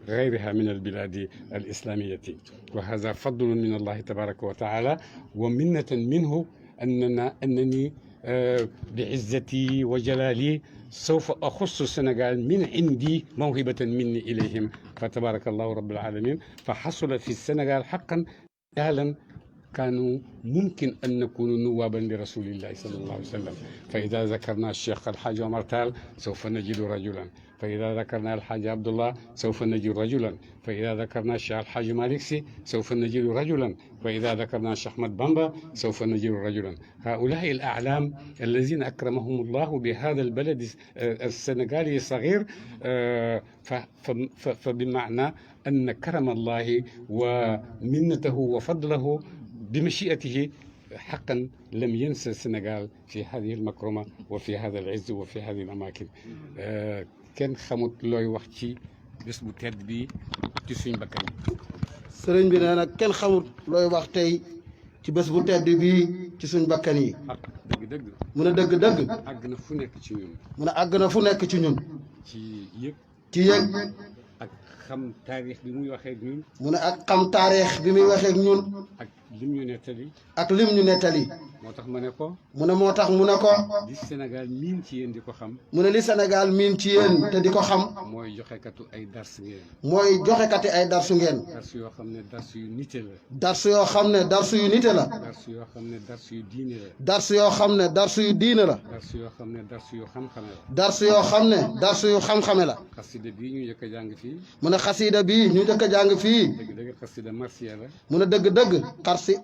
غيرها من البلاد الإسلامية وهذا فضل من الله تبارك وتعالى ومنة منه أنني بعزتي وجلالي سوف أخص السنغال من عندي موهبة مني إليهم فتبارك الله رب العالمين فحصل في السنغال حقا فعلا كانوا ممكن أن نكون نوابا لرسول الله صلى الله عليه وسلم فإذا ذكرنا الشيخ الحاج عمر تال سوف نجد رجلا فإذا ذكرنا الحاج عبد الله سوف نجد رجلا فإذا ذكرنا الشيخ الحاج مالك سي سوف نجد رجلا فإذا ذكرنا الشيخ أحمد بامبا سوف نجد رجلا هؤلاء الأعلام الذين أكرمهم الله بهذا البلد السنغالي الصغير فبمعنى أن كرم الله ومنته وفضله بمشيئته حقا لم ينسى السنغال في هذه المكرمة وفي هذا العز وفي هذه الأماكن kenn xamut looy wax ci bés bu tedd bi ci suñ bakkan yi sëriñ bi nee na kenn xamut looy wax tey ci bés bu tedd bi ci suñ bakkan yi dëgg-dëgg mu ne dëgg-dëgg àgg na fu nekk ci ñun mu ne àgg na fu nekk ci ñun ci yëg ci yëg ak xam taarix bi muy waxee ak ñun mu ne ak xam taarix bi muy waxee ak ñun ak lim ñu nettali ak lim ñu nettali moo tax ma ne ko mu ne moo tax mu ne ko li Sénégal miin ci yéen di ko xam mu ne li Sénégal miin ci yéen te di ko xam mooy joxekatu ay dars ngeen mooy joxekati ay darsu ngeen dars yoo xam ne dars yu nite la darsu yoo xam ne darsu yu nite la dars yoo xam ne dars yu diine la darsu yoo xam ne darsu yu diine la dars yoo xam ne dars yu xam-xame la darsu yoo xam ne darsu yu xam-xame la xasida bii ñu njëkk a jàng fii mu ne xasida bii ñu njëkk a jàng fii dëgg-dëgg xasida marsiya la mu ne dëgg-dëgg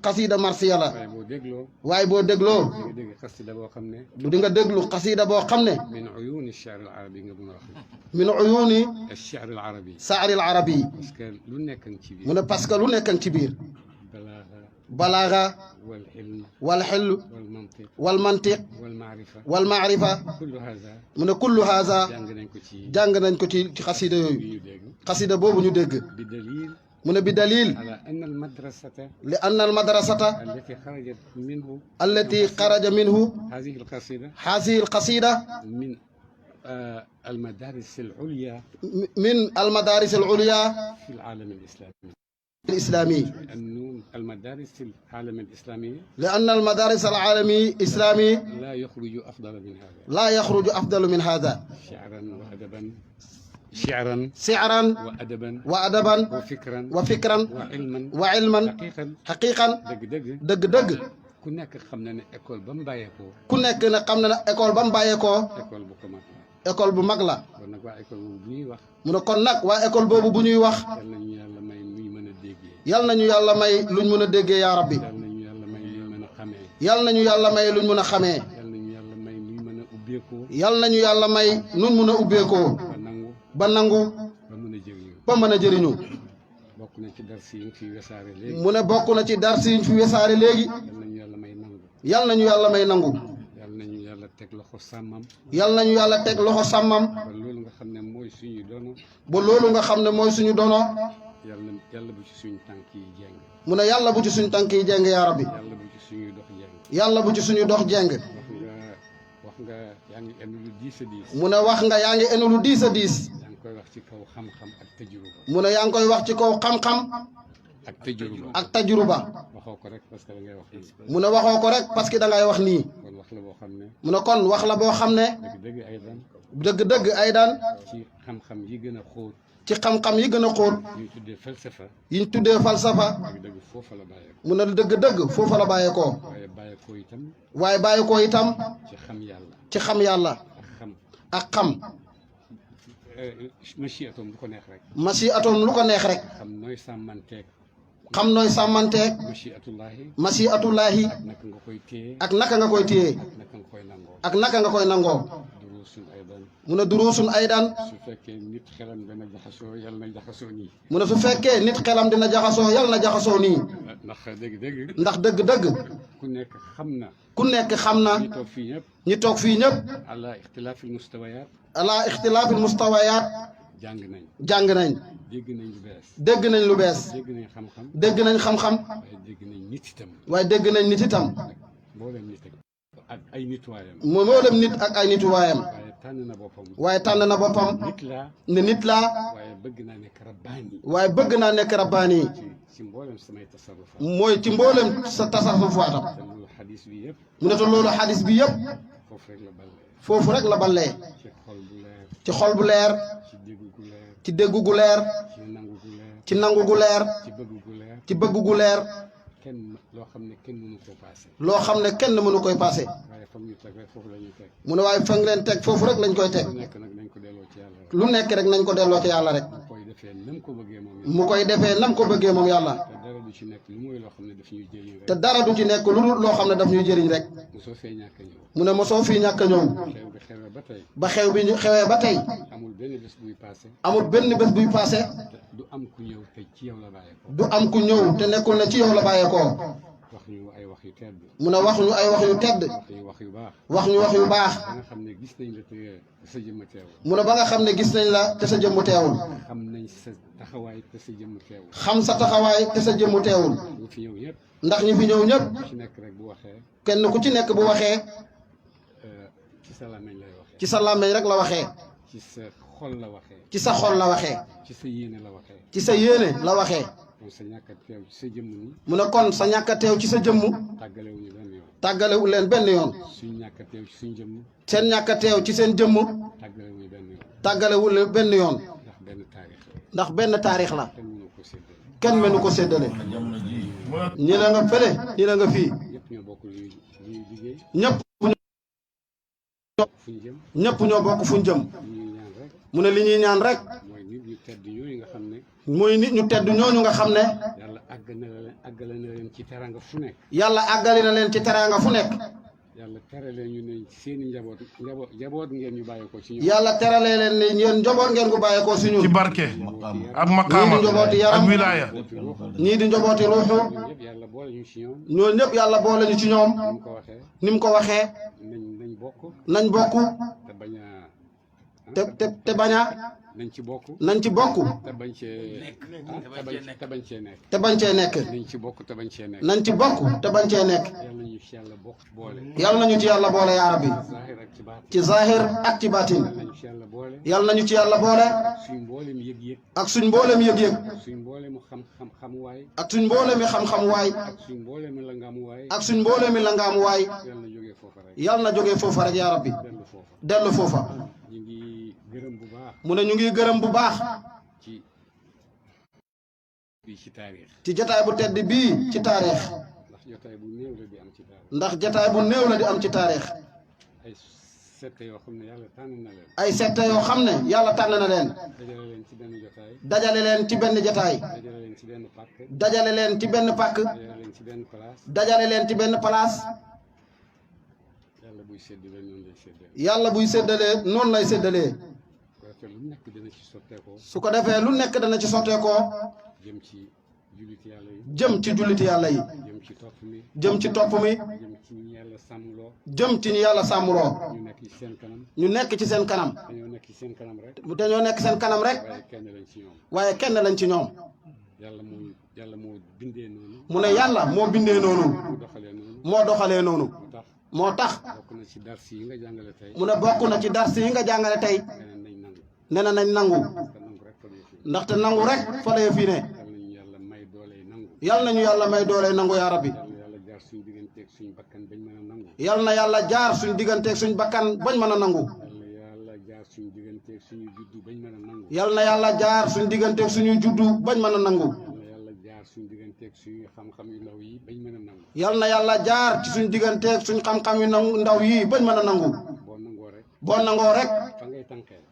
xasida marsiya la waaye boo dégloo waaye boo dégloo di nga dégg xasida boo xam ne di nga déglu xasida boo xam ne min uyuuni ash-shi'r al-arabi nga mën a wax min uyuuni ash-shi'r al-arabi saari al-arabi parce que lu nekk ci biir mu ne parce que lu nekkan ci biir balaaga balaaga wal ilm wal xilm wal mantiq wal mantiq wal maarifa wal maarifa kullu haza mu ne kullu haza jàng nañ ko ci jàng nañ ko ci xasida yooyu ñu dégg xasida boobu ñu dégg bi dalil mu ne bi dalil ala anna al-madrasata li anna al madrasata التي خرجت منه allati xaraja minhu هذه القصيدة hazihi al qasida من المدارس العليا min al madaris al ulya في العالم الإسلامي al islami أنه المدارس في العالم الإسلامي li anna al madaris al alami islami لا يخرج أفضل من هذا la yaxruju afdalu min hada شعرا وأدبا شعرا si'ran وأدبا wa adaban وفكرا wa fikran وعلما wa ilman حقيقا xaqiqan dëgg-dëgg dëgg-dëgg ku nekk xam na ne école ba mu bàyyeekoo ku nekk ne xam na ne école ba mu bàyyeekoo école bu ko mat école bu mag la. kon nag waa école boobu bu ñuy wax. mu ne kon nag waa école boobu bu ñuy wax. yal nañu yàlla may luñ mën a déggee. yal nañu yàlla may luñ mën a déggee yaa rabbi. yal nañu yàlla may luñ mën a xamee. yal nañu yàlla may luñ mën a xamee. yal nañu yàlla may luñ mën a ubbeekoo. yal nañu yàlla may nun mën a ubbeekoo. ba nangu. ba mën a jëriñu. ba mën a jëriñu. bokk na ci dars yi fi wesaare léegi. mu ne bokk na ci dars yi fi wesaare léegi. yal nañu yàlla may nangu. yal nañu yàlla may nangu. yal nañu yàlla teg loxo sàmmam. yal nañu yàlla teg loxo sàmmam. ba loolu nga xam ne mooy suñu dono. ba loolu nga xam ne mooy suñu dono. yàlla bu ci suñu tànk yi jeng. mu ne yàlla bu ci suñu tànk yi jeng yaa rabbi. yàlla bu ci suñuy dox jeng. yàlla bu ci suñu dox jeng. wax nga yaa ngi enu lu diis a diis. mu ne wax nga yaa ngi enu lu diis a diis. yaa ngi koy wax ci kaw xam-xam ak tajruba. mu ne yaa ngi koy wax ci kaw xam-xam. ak tajruba. ak tajruba. waxoo ko rek parce que da ngay wax nii. mu ne waxoo ko rek parce que da ngay wax nii. kon wax la boo xam ne. mu ne kon wax la boo xam ne. dëgg-dëgg ay daan. dëgg-dëgg ay daan. ci xam-xam yi gën a xóot. ci xam-xam yi gën a xóot. yi ñu tuddee falsafa. yi ñu tuddee falsafa. dëgg-dëgg foofa la bàyyeekoo. mu ne dëgg-dëgg foofa la bàyyeekoo. waaye bàyyeekoo itam. waaye bàyyeekoo itam. ci xam yàlla. ci xam yàlla. ak xam. masiatom lu ko neex rek. masiatom lu ko neex rek. xam nooy sàmmanteeg. xam nooy sàmmanteeg. masiatullahi. masiatullahi. naka nga koy téye. ak naka nga koy téye. naka nga koy nangoo. ak naka nga koy nangoo. duruusun aydan. mu ne duruusun aydan. su fekkee nit xelam dina jaxasoo yàlla na jaxasoo nii. mu ne su fekkee nit xelam dina jaxasoo yàlla na jaxasoo nii. ndax dëgg-dëgg. ndax dëgg-dëgg. ku nekk xam na. ku nekk xam na. ñi toog fii ñëpp. ñi toog fii ñëpp. ala ixtilaafil mustawayaat. ala ixtilaafil mustawayaat. jàng nañ. jàng nañ. dégg nañ lu bees. dégg nañ lu bees. dégg nañ xam-xam. dégg nañ xam-xam. waaye dégg nañ nit itam. waaye dégg nañ nit itam. mboolem nit ak ay nituwaayam. mboolem nit ak ay nituwaayam. waaye tànn na boppam. waaye tànn na boppam. nit laa. ne nit laa. waaye bëgg naa nekk rabbaani. waaye bëgg naa nekk rabbaani. ci mboolem samay tasarrufaat. mooy ci mboolem sa tasarrufaatam. te loolu xadis bi yëpp. mu ne te loolu xadis bi yëpp. foofu rek la ballee. foofu rek la ballee. ci xol bu leer. ci xol bu leer. ci déggu gu leer. ci déggu gu leer. ci nangu gu leer. ci nangu gu leer. ci bëgg gu leer. ci bëgg gu leer. kenn loo xam ne kenn mënu koo paase. loo xam ne kenn mënu koy paase. waaye fa ñu teg rek foofu la ñuy teg. mu ne waaye fa nga leen teg foofu rek lañ koy teg. lu nekk nag nañ ko delloo ci yàlla rek. lu nekk rek nañ ko delloo ci yàlla rek. mu koy defee nam ko bëggee moom yàlla. mu koy defee nam ko bëggee moom yàlla. te dara du ci nekk lu muy loo xam ne daf ñuy jëriñ rek. te dara du ci nekk lu dul loo xam ne daf ñuy jëriñ rek. mosoo fee ñàkk a ñëw. mu ne mosoo fii ñàkk a ñëw. xew bi xewee ba tey. ba xew bi ñu xewee ba tey. amul benn bés buy paase. amul benn bés buy paase. du am ku ñëw te ci yow la bàyyeekoo. du am ku ñëw te nekkul ne ci yow la bàyyeekoo. wax ñu ay wax yu tedd. mu ne wax ñu ay wax yu tedd. wax ñu wax yu baax. wax ñu wax yu baax. ba nga xam ne gis nañ la te sa jëmm teewul. mu ne ba nga xam ne gis nañ la te sa jëmm teewul. xam nañ sa taxawaay te sa jëmm teewul. xam sa taxawaay te sa jëmm teewul. ñi fi ñëw ñëpp. ndax ñi fi ñëw ñëpp. ku ci nekk rek bu waxee. kenn ku ci nekk bu waxee. ci sa làmmiñ lay waxee. ci sa làmmiñ rek la waxee. ci sa xol la waxee. ci sa xol la waxee. ci sa yéene la waxee. ci sa yéene la waxee. kon sa ñàkk a teew ci sa jëmm ni. mu ne kon sa ñàkk a teew ci sa jëmm. tàggalewuñu benn yoon. tàggalewu leen benn yoon. suñ ñàkk a teew ci suñ jëmm. seen ñàkk a teew ci seen jëmm. tàggalewuñu benn yoon. tàggalewu leen benn yoon. ndax benn taarix la. ndax benn taarix la. kenn mënu ko séddale. kenn mënu ko séddale. ñi la nga fële ñi la nga fii. ñëpp ñoo bokk lu ñuy liggéey. ñëpp fuñ jëm. ñëpp ñoo bokk fuñ jëm. li ñuy ñaan rek. mu ne li ñuy ñaan rek. mooy nit ñu tedd ñooñu nga xam ne. mooy nit ñu tedd ñooñu nga xam ne. yàlla àggale na leen ci teranga fu nekk. yàlla àggali na leen ci teraanga fu nekk. yàlla terale ñu ne seeni njaboot ngeen ñu bàyyeekoo ci ñoom. yàlla teralee leen ni yéen njaboot ngeen ko bàyyeekoo si ñun. ci barke ak maqaama ak wilaaya. ñii di njabooti ruuxu. ñoom ñëpp yàlla boole ñu ci ñoom. ñoo ñëpp yàlla boole ñu ci ñoom. ni mu ko waxee. ni mu ko waxee. nañ bokk. nañ bokk. te bañ a. te bañ a. nañ ci bokk. nañ ci bokk. te bañ cee nekk. te bañ cee nekk. te bañ cee nekk. nañ ci bokk te bañ cee nekk. nañ ci bokk te bañ cee nekk. yàlla nañu ci yàlla bokk boole. yàlla nañu ci yàlla boole yaa rabbi. zahir ak ci baatin. ci zahir ak ci baatin. yàlla nañu ci yàlla boole. yàlla nañu ci yàlla boole. suñ mboolem yëg-yëg. ak suñ mboolem yëg-yëg. suñ mboolem xam-xam waay. ak suñ mboolem xam-xam waay. ak suñ mboolem la nga am waay. ak suñ mboolem la nga am waay. yàlla na jógee foofa rek. yàlla na jógee foofa rek yaa rabbi. dellu foofa. dellu foofa. ñu ngi gërëm bu baax. mu ne ñu ngi gërëm bu baax. ci bii ci taarix. ci jotaay bu tedd bii ci taarix. ndax jotaay bu néew la di am ci taarix. ndax jotaay bu néew la di am ci taarix. ay sette yoo xam ne yàlla tànn na leen. ay sette yoo xam ne yàlla tànn na leen. dajale leen ci benn jotaay. dajale leen ci benn jotaay. dajale leen ci benn pàkk. dajale leen ci benn pàkk. dajale leen ci benn place. dajale leen ci benn place. yàlla buy séddale noonu lay séddale. yàlla buy séddalee noonu lay séddalee. lu nekk dana ci sotteekoo. su ko defee lu nekk dana ci sotteekoo. jëm ci julliti yàlla yi. jëm ci julliti yàlla yi. jëm ci topp mi. jëm ci topp mi. jëm ci ñi yàlla sàmmloo. jëm ci ñi yàlla sàmmloo. ñu nekk ci seen kanam. ñu nekk ci seen kanam. dañoo nekk ci seen kanam rek. dañoo nekk seen kanam rek. waaye kenn lañ ci ñoom. waaye kenn lañ ci ñoom. yàlla moo bindee noonu. mu ne yàlla moo bindee noonu. moo doxalee noonu. moo doxalee noonu. moo tax. bokk na ci dars yi nga jàngale tey. mu ne bokk na ci dars yi nga jàngale tey. nee na nañ nangu. ndaxte nangu rek fa lay fii ne. yal nañu yàlla may doole nangu yaa rabbi. yal na yàlla jaar suñu digganteeg suñu bakkan bañ mën a nangu. yal na yàlla jaar suñu digganteeg suñu juddu bañ mën a nangu. yal na yàlla jaar ci suñu digganteeg suñu xam-xam yu ndaw yi bañ mën a nangu. boo nangoo rek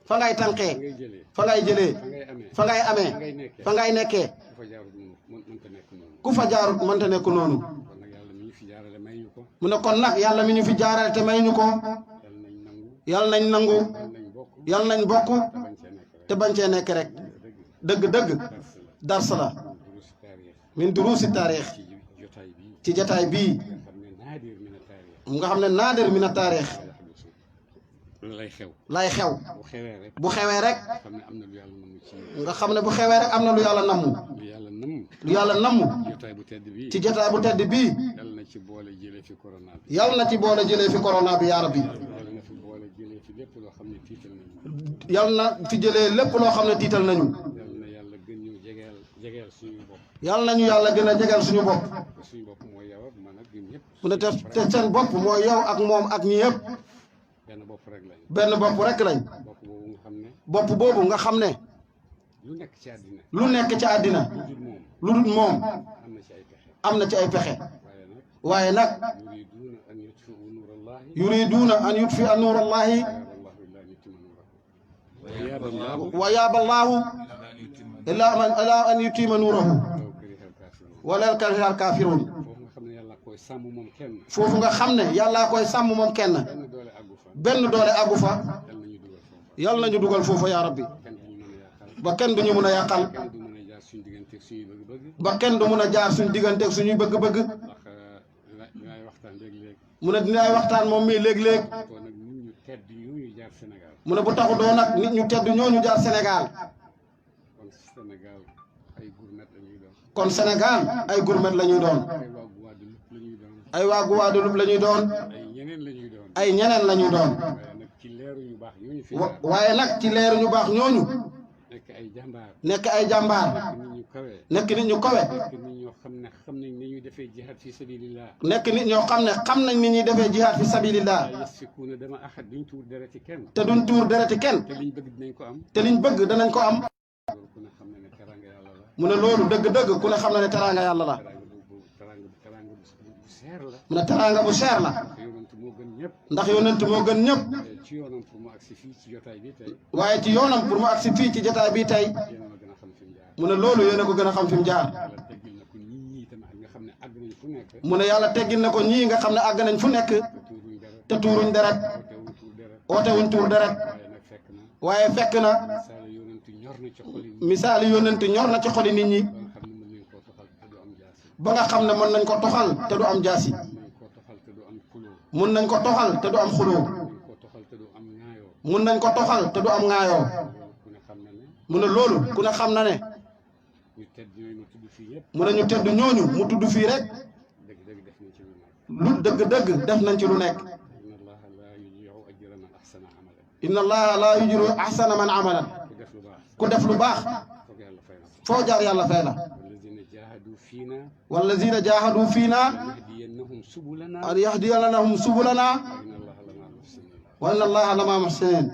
fa ngay tànkee fa ngay jëlee fa ngay amee fa ngay nekkee ku fa jaarut mënta nekk noonu. mu ne kon nag yàlla mi ñu fi jaarale te may ñu ko. yal nañ nangu yal nañ bokk te bañ cee nekk rek. dëgg-dëgg dars la min duruusi taarix ci jataay bii nga xam ne naadir mina taarix lay xew bu xewee rek nga xam ne bu xewee rek am na lu yàlla namm lu yàlla namm ci jotaay bu tedd bii yàlla na ci boole jëlee fi corona bi. yàlla na ci boole jëlee fi corona bi yaa rabbi. yàlla na fi boole jëlee fi lépp loo xam ne tiital nañu. yàlla na fi jëlee lépp loo xam ne tiital nañu. yàlla na yàlla gën ñu jegeel suñu bopp. yàlla nañu yàlla gën a jegeel suñu bopp. suñu bopp mooy yow ak man ak ñun ñëpp. mu ne te seen bopp mooy yow ak moom ak ñi yëpp. benn bopp rek lañ. benn bopp rek lañ. bopp boobu nga xam ne. bopp boobu nga xam ne. lu nekk ci àddina. lu nekk ci àddina. lu dul moom. am na ci ay pexe. waaye nag. yuriduuna an yutfi'a nuurallahi. wa yaaba Allaahu illaa an yutimma nuurahu. walaw kariha al-kaafiruun. foofu nga xam ne yàllaa koy sàmm moom kenn. benn doole àggu fa. yal nañu dugal foofu yaa rabbi. ba kenn duñu mën a yàqal. ba kenn du mën a jaar suñu digganteeg suñuy bëgg-bëgg. mu ne dinaay waxtaan moom mii léeg-léeg. mu ne bu taxu doo nag nit ñu tedd ñooñu jaar Sénégal. kon Sénégal ay gourmet la ñuy doon. ay waa Guadeloupe la ñuy doon. ay ñeneen la ñuy doon. waaye nag ci leeru ñu baax ñooñu. nekk ay jàmbaar. nekk nit ñu kawe. nekk nit ñoo xam ne xam nañ ni ñuy defee jihaad fi sabilillah. te duñ tuur dereti kenn. te liñ bëgg danañ ko am. mu ne loolu dëgg-dëgg ku ne xam na ne teraanga yàlla la. mu ne teraanga bu cher la. ndax yonent moo gën ñëpp. waaye ci yoonam pour mu agsi fii ci jotaay bii tey. mu ne loolu yéen a ko gën a xam fi mu jaar. mu ne yàlla teggil na ko ñii nga xam ne àgg nañ fu nekk. te tuuruñ deret. ootewuñ tuur deret. waaye fekk na. misaali yonent ñor na ci xoli nit ñi. ba nga xam ne mën nañ ko toxal te du am jaasi. mun nañ ko toxal te du am xuloo. mun nañ ko toxal te du am ŋaayoo. mu ne loolu ku ne xam na ne. mu ne ñu tedd ñooñu mu tudd fii rek. lu dëgg-dëgg def nañ ci lu nekk. inna allaha la yujru ahsana man amalan. ku def lu baax. foo jaar yàlla fay la. wallazina jahadu fiina an yahdiyannahum subulana wa inna allaha lama muhsinin.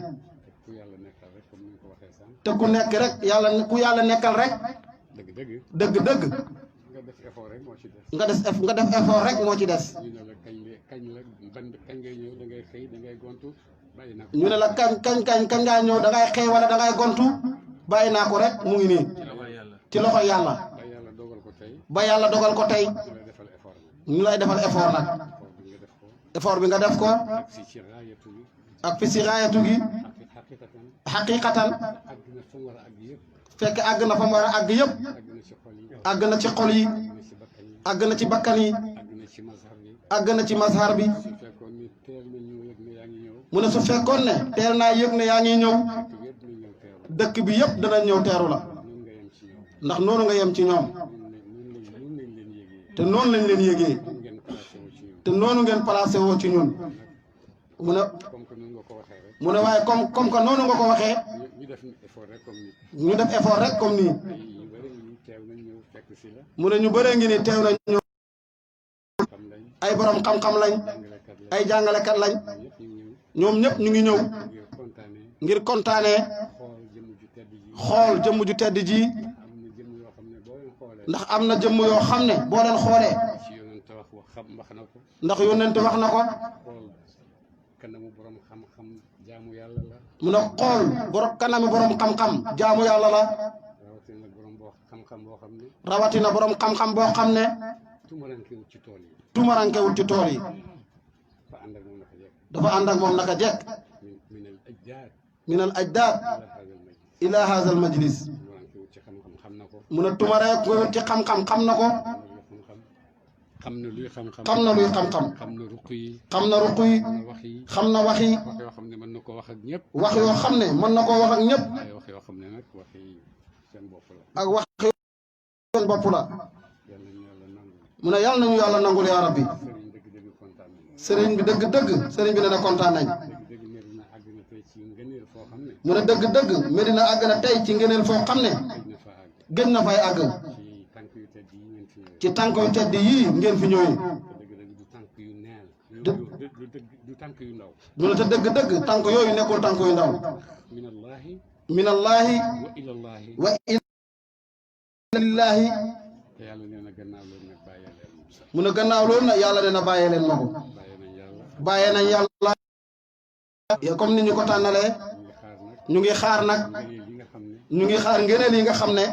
te ku nekk rek yàlla ku yàlla nekkal rek. dëgg-dëgg. nga def effort rek moo ci des. kañ ngay ñëw da ngay xëy da ngay gontu ñu ne la kañ ngaa ñëw da ngay xëy wala da ngay gontu bàyyi naa ko rek mu ngi nii ci loxo yàlla ba yàlla dogal ko tey ñu lay defal effort nag effort bi nga def ko ak fi si raayatu gi xaqiqatan fekk àgg na fa mu war a àgg yëpp àgg na ci xol yi àgg na ci bakkan yi àgg na ci mazhar bi mu ne su fekkoon ne teel naa yëg ne yaa ngi ñëw dëkk bi yëpp dana ñëw teeru la ndax noonu nga yem ci ñoom te noonu lañ leen yëgee te noonu ngeen placé woo ci ñun mu ne waaye comme que noonu nga ko waxee ñu def effort rek comme nii mu ne ñu bëree ngi ni teew nañ ñëw ay borom xam-xam lañ ay jàngalekat lañ ñoom ñëpp ñu ngi ñëw ngir kontaanee xool jëmm ju tedd ji ndax am na jëmm yoo xam ne boo leen xoolee ndax yónnent wax na ko mu ne xool kanami borom xam-xam jaamu yàlla la rawatina borom xam-xam boo xam ne tumarankewut ci tool yi dafa ànd ak moom naka jekk min al ajdaad ila haza al majlis mu ne tumarankewut ci xam-xam xam na ko xam na luy xam-xam xam na ruq yi xam na xam na wax yi wax yoo xam ne mën na koo wax ak ñëpp wax yoo xam ne mën na koo wax ak ñëpp wax yoo xam ne nag waxi seen bopp la ak wax seen bopp la mu ne yàlla nañu yàlla nangul yaa rabbi sëriñ bi dëgg-dëgg sëriñ bi ne na kontaan nañ mu ne dëgg-dëgg Medina àgg na tey ci ngeneel foo xam ne gëj na fay àgg ci tànk yu tedd yii ngeen fi ñëwee mu ne te dëgg-dëgg tànk yooyu nekkul tànk yu ndaw minallahi wa ilallahi mu ne gannaaw loolu nag yàlla dina bàyyee leen ma ko bàyyee nañ yàlla comme ni ñu ko tànnalee ñu ngi xaar nag ñu ngi xaar ngeneel yi nga xam ne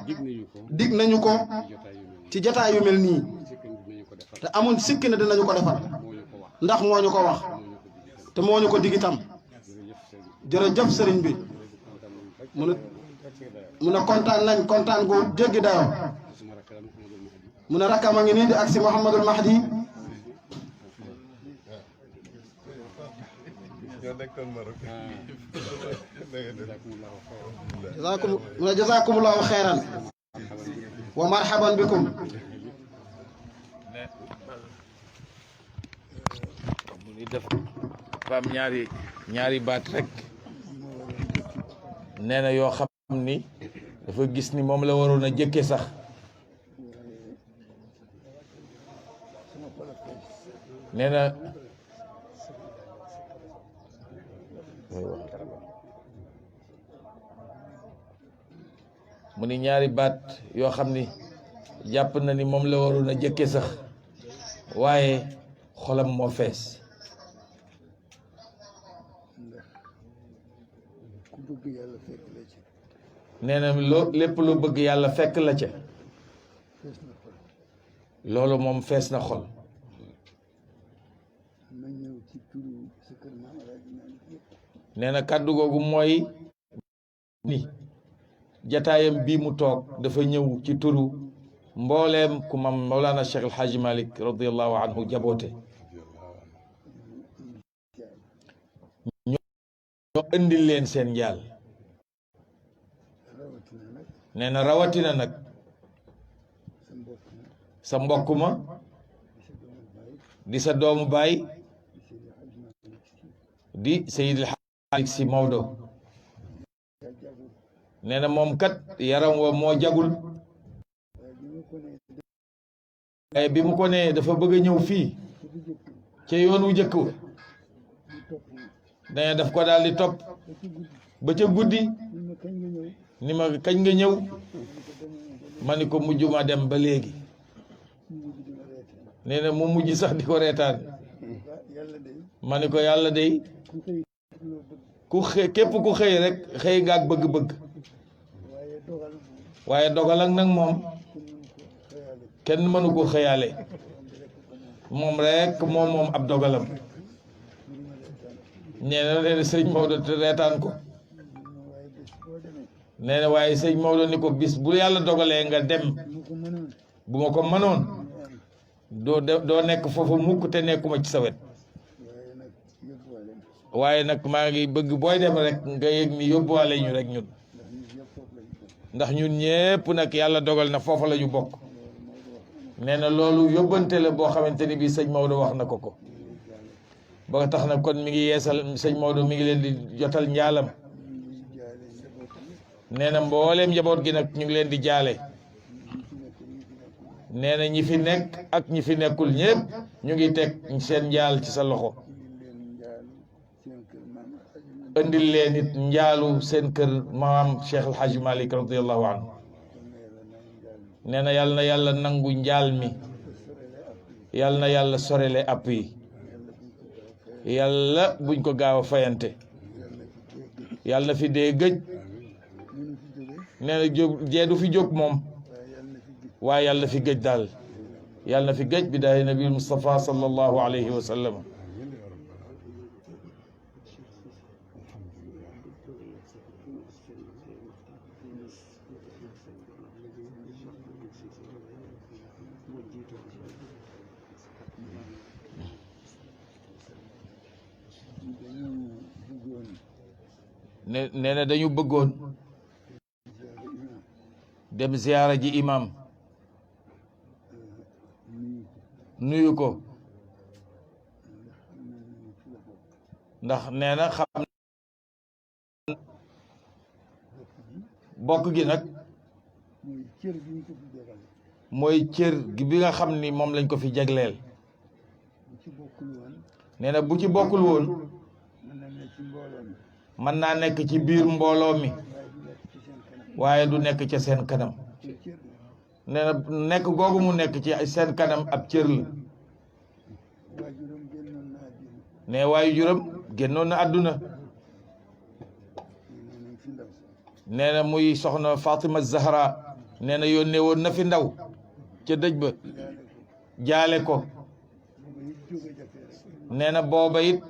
dig nañu ko ci jotaay yu mel nii te amuñ sikki ne dinañu ko defal ndax moo ñu ko wax te moo ñu ko dig itam jërëjëf sëriñ bi mu ne kontaan nañ kontaan gu jéggi dayoo mu ne rakkam a ngi nii di ak si Mouhamadul Mahdi mu ne jazakumullahu xeyran wa marhaban bikum mu ngi def fam ñaari baat rek nee na yoo xam ni dafa gis ni moom la waroon a jëkke sax nee na mu ni ñaari baat yoo xam ni jàpp na ni moom la waroon a jëkke sax waaye xolam moo fees nee na lépp lu bëgg yàlla fekk la ca loolu moom fees na xol nee na kàddu googu mooy ni jataayam bii mu toog dafa ñëw ci turu mbooleem ku mam Mawlana Cheikh El Hadji Malick radiallahu anhu jaboote ñoo indil leen seen njaal nee na rawatina nag sa mbokk ma di sa doomu baay di Seydi El Hadji Si Maodo nee na moom kat yaram wa moo jagul waaye bi mu ko nee dafa bëgg a ñëw fii ca yoon wu njëkk wa nee daf ko daal di topp ba ca guddi ni ma kañ nga ñëw ma ni ko mujj ma dem ba léegi nee na mu mujj sax di ko reetaan ma ni ko yàlla day ku xëy képp ku xëy rek xëy nga ak bëgg-bëgg waaye dogal ak nag moom kenn mënu ko xëyaale moom rek moom ab dogalam nee na leen sëñ Maodo te reetaan ko nee na waaye sëñ Maodo ni ko bis bu yàlla dogalee nga dem bu ma ko mënoon doo nekk foofu mukk te nekkuma ci sa wet waaye nag maa ngi bëgg booy dem rek nga yëg ni yóbbuwaale ñu rek ñun ndax ñun ñépp nag yàlla dogal na foofu la ñu bokk nee na loolu yóbbante la boo xamante ni bii sëñ Maodo wax na ko ba tax na kon mi ngi yeesal sëñ Maodo mi ngi leen di jotal njaalam nee na mbooleem njaboot gi nag ñu ngi leen di jaale nee na ñi fi nekk ak ñi fi nekkul ñépp ñu ngi teg seen njaal ci sa loxo indil leen it njaalu seen kër maam Cheikh El Hadj Malick radiyallahu anhu nee na yàlla nangu njaal mi yàlla na yàlla sorele app yi yàlla buñ ko gaaw a fayante yàlla na fi dee gëj nee na jee du fi jóg moom waaye yàlla na fi gëj daal yàlla na fi gëj bi daay nabi Mustafa sallallahu alayhi wa sallam nee na dañu bëggoon dem ziyaara ji imam nuyu ko ndax nee na xam bokk gi nag mooy cër gi bi nga xam ni moom lañ ko fi jagleel nee na bu ci bokkul woon mën naa nekk ci biir mbooloo mi waaye du nekk ca seen kanam nee na nekk googu mu nekk ci seen kanam ab cër la ne waayu juram génnoon na àdduna nee na muy soxna Fatima Zahra nee na yónnee woon na fi ndaw ca dëj ba jaale ko nee na booba it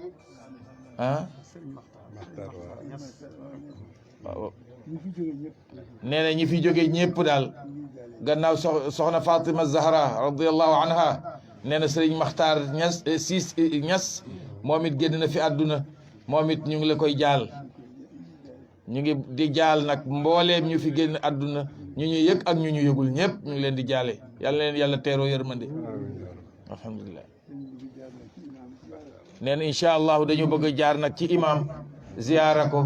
nee na ñi fi jóge ñépp daal gannaaw soxna Fatima Zahra radiyallahu anha nee na sëriñ Maxtaar Ñas moom it génn na fi àdduna moom it ñu ngi la koy jaal ñu ngi di jaal nag mbooleem ñu fi génn àdduna ñu ñu yëg ak ñu ñu yëgul ñëpp ñu ngi leen di jaale yàlla leen yàlla teeroo yërmande alhamdulilah nee na incha allahu dañu bëgg a jaar nag ci imam ziyaara ko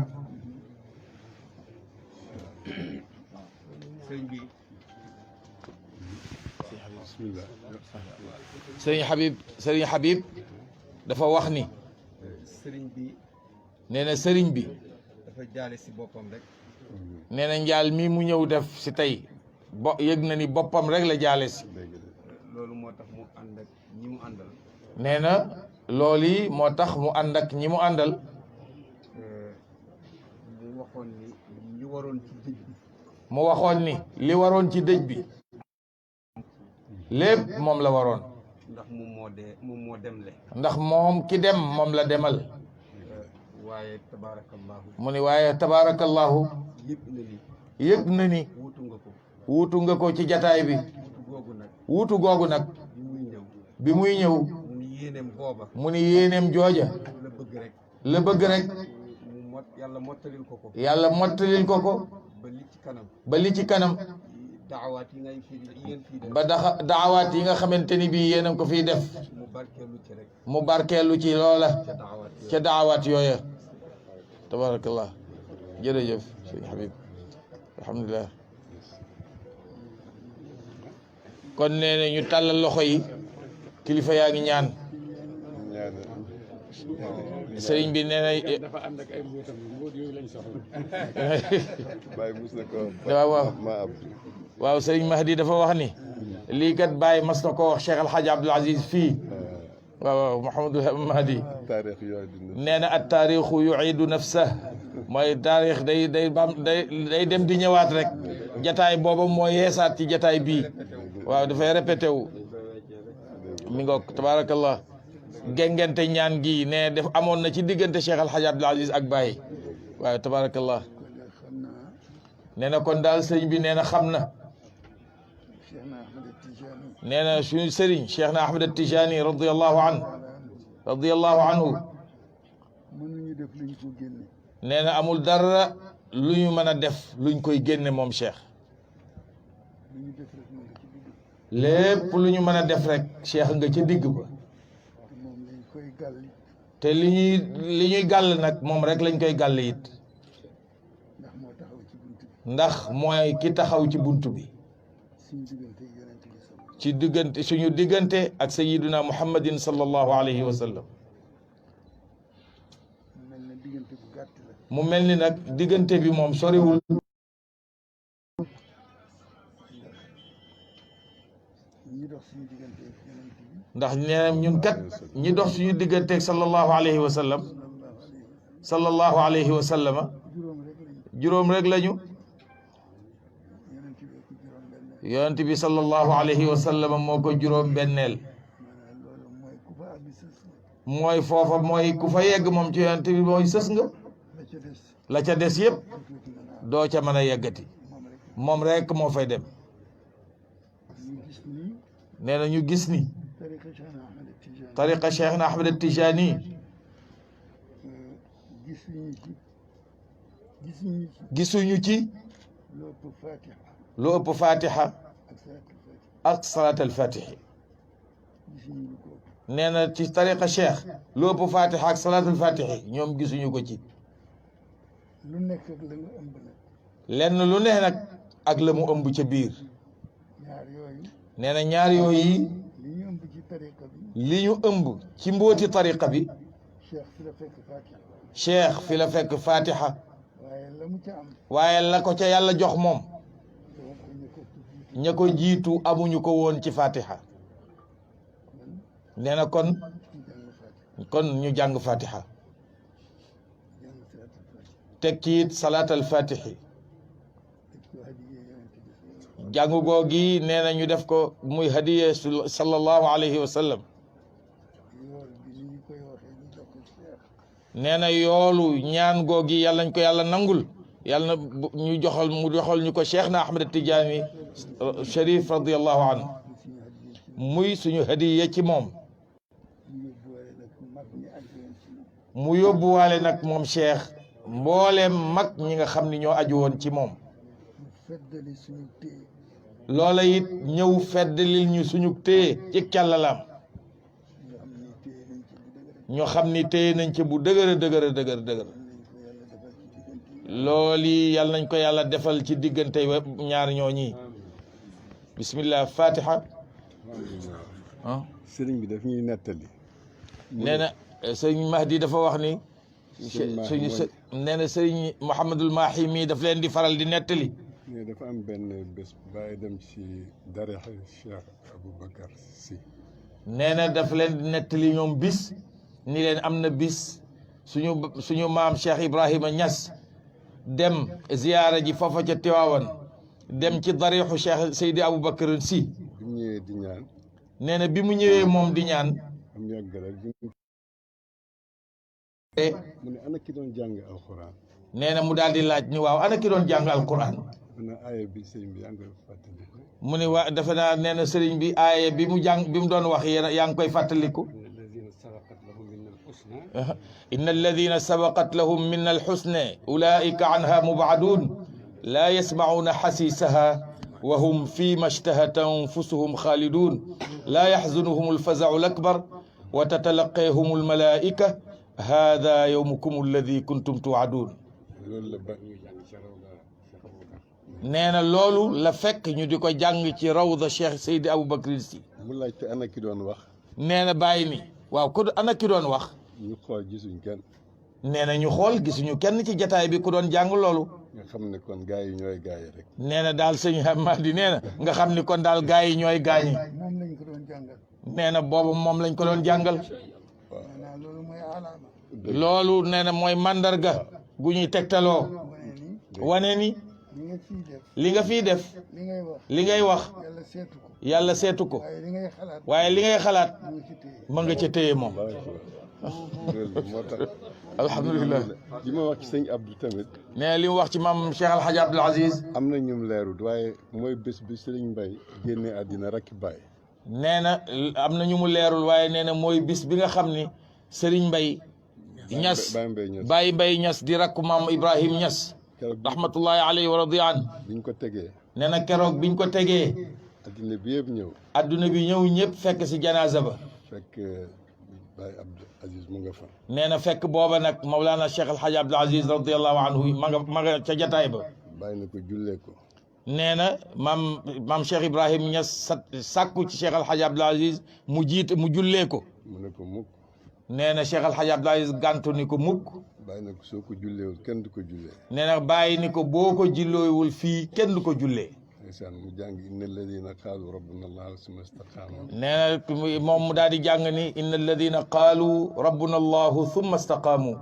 sëriñ Habib dafa wax ni sëriñ bi nee na sëriñ bi dafa jaale si boppam rek nee na njaal mi mu ñëw def si tey yëg na ni boppam rek la jaale si loolu moo tax mu ànd ak ñi mu àndal nee na loolu yi moo tax mu ànd ak ñi mu àndal mu waxoon ni li waroon ci dëj bi mu waxoon ni li waroon ci dëj bi lépp moom la waroon ndax moom moo demle ndax moom ki dem moom la demal waaye tabaarakallahu mu ni waaye tabaarakallahu yëg na ni wuutu nga ko ci jataay bi wuutu googu nag bi muy ñëw mu ni yéeneem jooja la bëgg rek yàlla mottalil ko ko ba li ci kanam ba daawaat yi nga xamante ni bii yéen a ko fiy def mu barkeelu ci loola ca daawaat yooya tabarakallah jërëjëf sëñ Habib alhamdulilah kon nee na ñu tàllal loxo yi kilifa yaa ngi ñaan sëriñ bi nee na dafa ànd ak ay mbootam mboot yooyu lañ soxla waaw sëriñ Mahdi dafa wax ni lii kat Baye mas na ko wax Cheikh El Hadj Abdoul Aziz fii waaw Mouhamadul Mahdi nee na at taarixu yuidu nafsah mooy taarix day dem di ñëwaat rek jataay booba moo yeesaat ci jataay bii waaw dafay répété wu mi ngoog tabaarakallah gengente ñaan gi ne def amoon na ci diggante Cheikh Al Hadj Abdoul Aziz ak Baye waaw tabaarakallah nee na kon daal sëñ bi nee na xam na nee na suñu sëriñ Cheikh na Ahmed Tijani radiyallahu anhu nee na amul dara lu ñu mën a def luñ koy génne moom Cheikh lépp lu ñu mën a def rek Cheikh nga ca digg ba te li ñuy gàll nag moom rek lañ koy gàll it ndax mooy ki taxaw ci buntu bi ci diggante suñu diggante ak sayyiduna muhammadin sallallahu alayhi wa sallam mu mel ni nag diggante bi moom soriwul ndax nee ñun kat ñi dox suñu digganteeg sallallahu alayhi wa sallam juróom rek lañu yonent bi sallallahu alayhi wa sallam moo ko juróom benneel mooy foofa mooy ku fa yegg moom ci yonent bi mooy sës nga la ca des yëpp doo ca mën a yeggati moom rek moo fay dem nee na ñu gis ni tariqa Cheikh na Ahmed Tijani gisuñu ci lu ëpp fatiha ak salat al fatihi nee na ci tariqa Cheikh lu ëpp fatiha ak salat al fatihi ñoom gisuñu ko ci lenn lu ne nag ak la mu ëmb ca biir nee na ñaar yooyu li ñu ëmb ci mbooti tariqa bi Cheikh fi la fekk fatiha waaye la ko ca yàlla jox moom ña ko jiitu amuñu ko woon ci fatiha nee na kon ñu jàng fatiha teg ci it salaat al fatihi jàngu googi nee na ñu def ko muy hadiye sallallahu alayhi wa sallam nee na yoolu ñaan googi yàlla nañ ko yàlla nangul yàlla na ñu joxal ñu ko Cheikh na Ahmed Tidiane Cherif radiyallahu anhu muy suñu hadiye ci moom mu yóbbuwaale nag moom Cheikh mbooleem mag ñi nga xam ni ñoo aju woon ci moom loola it ñëw feddalil ñu suñu téye ci càllalaam ñoo xam ni téye nañ ci bu dëgër looli yàlla nañ ko yàlla defal ci diggante ñaar ñooñi bismillah fatiha sëriñ bi daf ñuy nettali nee na sëriñ Mahdi dafa wax ni suñu nee na sëriñ Mouhamadul Mahi mii daf leen di faral di nettali ne dafa am benn bés bàyyi dem ci dara Cheikh Aboubacar Sy nee na daf leen di nettali ñoom bis ni leen am na bis suñu maam Cheikh Ibrahima Niass dem ziyaara ji foofa ca Tiwaawan dem ci darixu Cheikh Seydi Aboubacar Sy bi mu ñëwee di ñaan nee na bi mu ñëwee moom di ñaan am yàgg rek mu ne ana ki doon jàng alquran nee na mu daal di laaj ni waaw ana ki doon jàng alquran ana aaya bi sëriñ bi yaa ngi koy fàttali mu ne waa defe naa nee na sëriñ bi aaya bi mu jàng bi mu doon wax yaa ngi koy fàttaliku inna alladina sabaqat lahum min alxusne ulaika anha mubadun laa yasmacuuna xasiisaha wa hum fi ma shtahat anfusuhum xaalidun laa yaxzunuhum alfazacu alakbar wa tatalaqeehum almalaika hada yowmukum alladi kuntum tuucaduun nee na loolu la fekk ñu di ko jàng ci rawda Cheikh Seydi Aboubacar Sy mu laajte ana ki doon wax nee na bàyyi ni waaw ku ana ki doon wax ñu xool gisuñ kenn nee na ñu xool gisuñu kenn ci jataay bi ku doon jàng loolu nga xam ne kon gaa yi ñooy gaa yi rek nee na daal sëñ Mahdi nee na nga xam ni kon daal gaa yi ñooy gaañi nee na boobu moom lañ ko doon jàngal loolu nee na mooy mandarga gu ñuy tegtaloo wane ni li nga fii def li ngay wax yàlla seetu ko waaye li ngay xalaat ma nga ca téye moom moo tax alhamdulilah li ma wax ci sëñ Abdou tamit nee li mu wax ci maam Cheikh Al Hadj Abdoul Aziz am na ñum leerul waaye mooy bés bi Serigne Mbaye génne àddina rakki Baye nee na am na ñu mu leerul waaye nee na mooy bis bi nga xam ni Serigne Mbaye Ñas Baye Mbaye Ñas di rakku maam Ibrahim Ñas rahmatullahi alayhi wa radiya an biñ ko tegee nee na keroog biñ ko tegee adduna bi yëpp ñëw adduna bi ñëw ñëpp fekk si janaasa ba fekk Baye Abdou Aziz mu nga fa nee na fekk booba nag Mawlana Cheikh El Hadj Abdoul Aziz radiyallahu anhu ma nga ca jataay ba bàyyi na ko jullee ko nee na maam Cheikh Ibrahim Niass sàkku ci Cheikh El Hadj Abdoul Aziz mu jiite mu jullee ko mu ne ko mukk nee na Cheikh El Hadj Abdoul Aziz gàntu ni ko mukk bàyyi na ko soo ko julleewul kenn du ko jullee nee na bàyyi ni ko boo ko julleewul fii kenn du ko jullee ndeysaan mu jàng inna alladina qaalu rabbuna allah summa istaqaamu nee na moom mu daal di jàng ni inna alladina qaalu rabbuna allahu thumma istaqaamu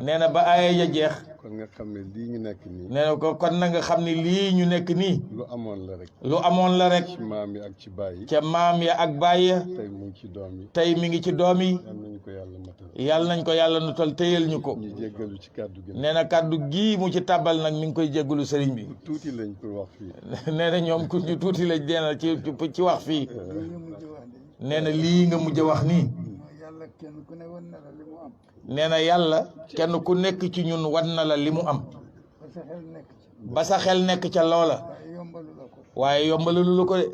nee na ba aaya ja jeex kon nga xam ne lii ñu nekk nii nee na ko kon na nga xam ne lii ñu nekk nii lu amoon la rek lu amoon la rek ci maam yi ak ci baay yi ca maam ya ak baay ya tey mu ngi ci doom yi tey mi ngi ci doom yi yal nañu ko yàlla matal yàlla nañ ko yàlla nutal téyel ñu ko ñu jéggalu ci kàddu gi nee na kàddu gii mu ci tàbbal nag mi ngi koy jéggalu sëriñ bi tuuti lañ pour wax fii nee na ñoom ku ñu tuuti lañ deena ci wax fii nee na lii nga mujj a wax nii nee na yàlla kenn ku nekk ci ñun wan na la li mu am ba sa xel nekk ca loola waaye yombalu lu ko de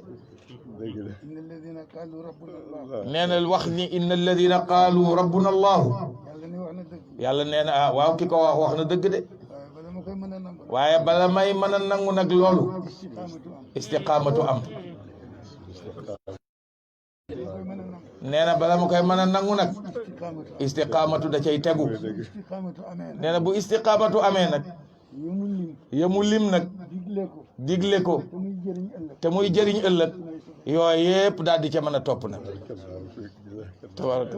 nee na wax ni inna alladina qaalu rabbuna allahu yàlla nee na ah waaw ki ko wax na dëgg de waaye bala may mën a nangu nag loolu istiqaamatu am nee na bala ma koy mën a nangu nag istiqaamatu da cay tegu nee na bu istiqaamatu amee nag yamu lim nag digle ko te muy jëriñ ëllëg yooyu yëpp daal di ca mën a topp nag tabaraka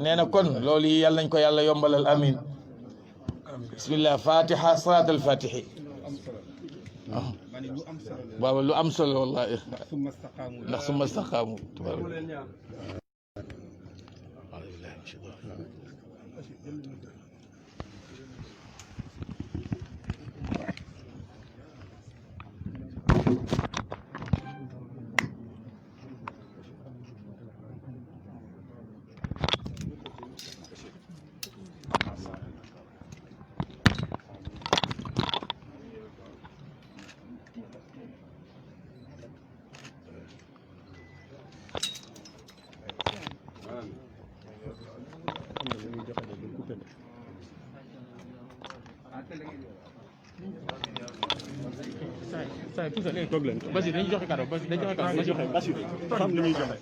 nee na kon loolu yi yàlla nañ ko yàlla yombalal amin bismillah fatiha salaat al fatihi waaw lu am solo wallahi ndax summa staqaamu tabaraka saa tout ça léegi toog leen Basi dañuy joxe cadeau Basi dañuy joxe cadeau ma joxe Basi xam li ñuy joxe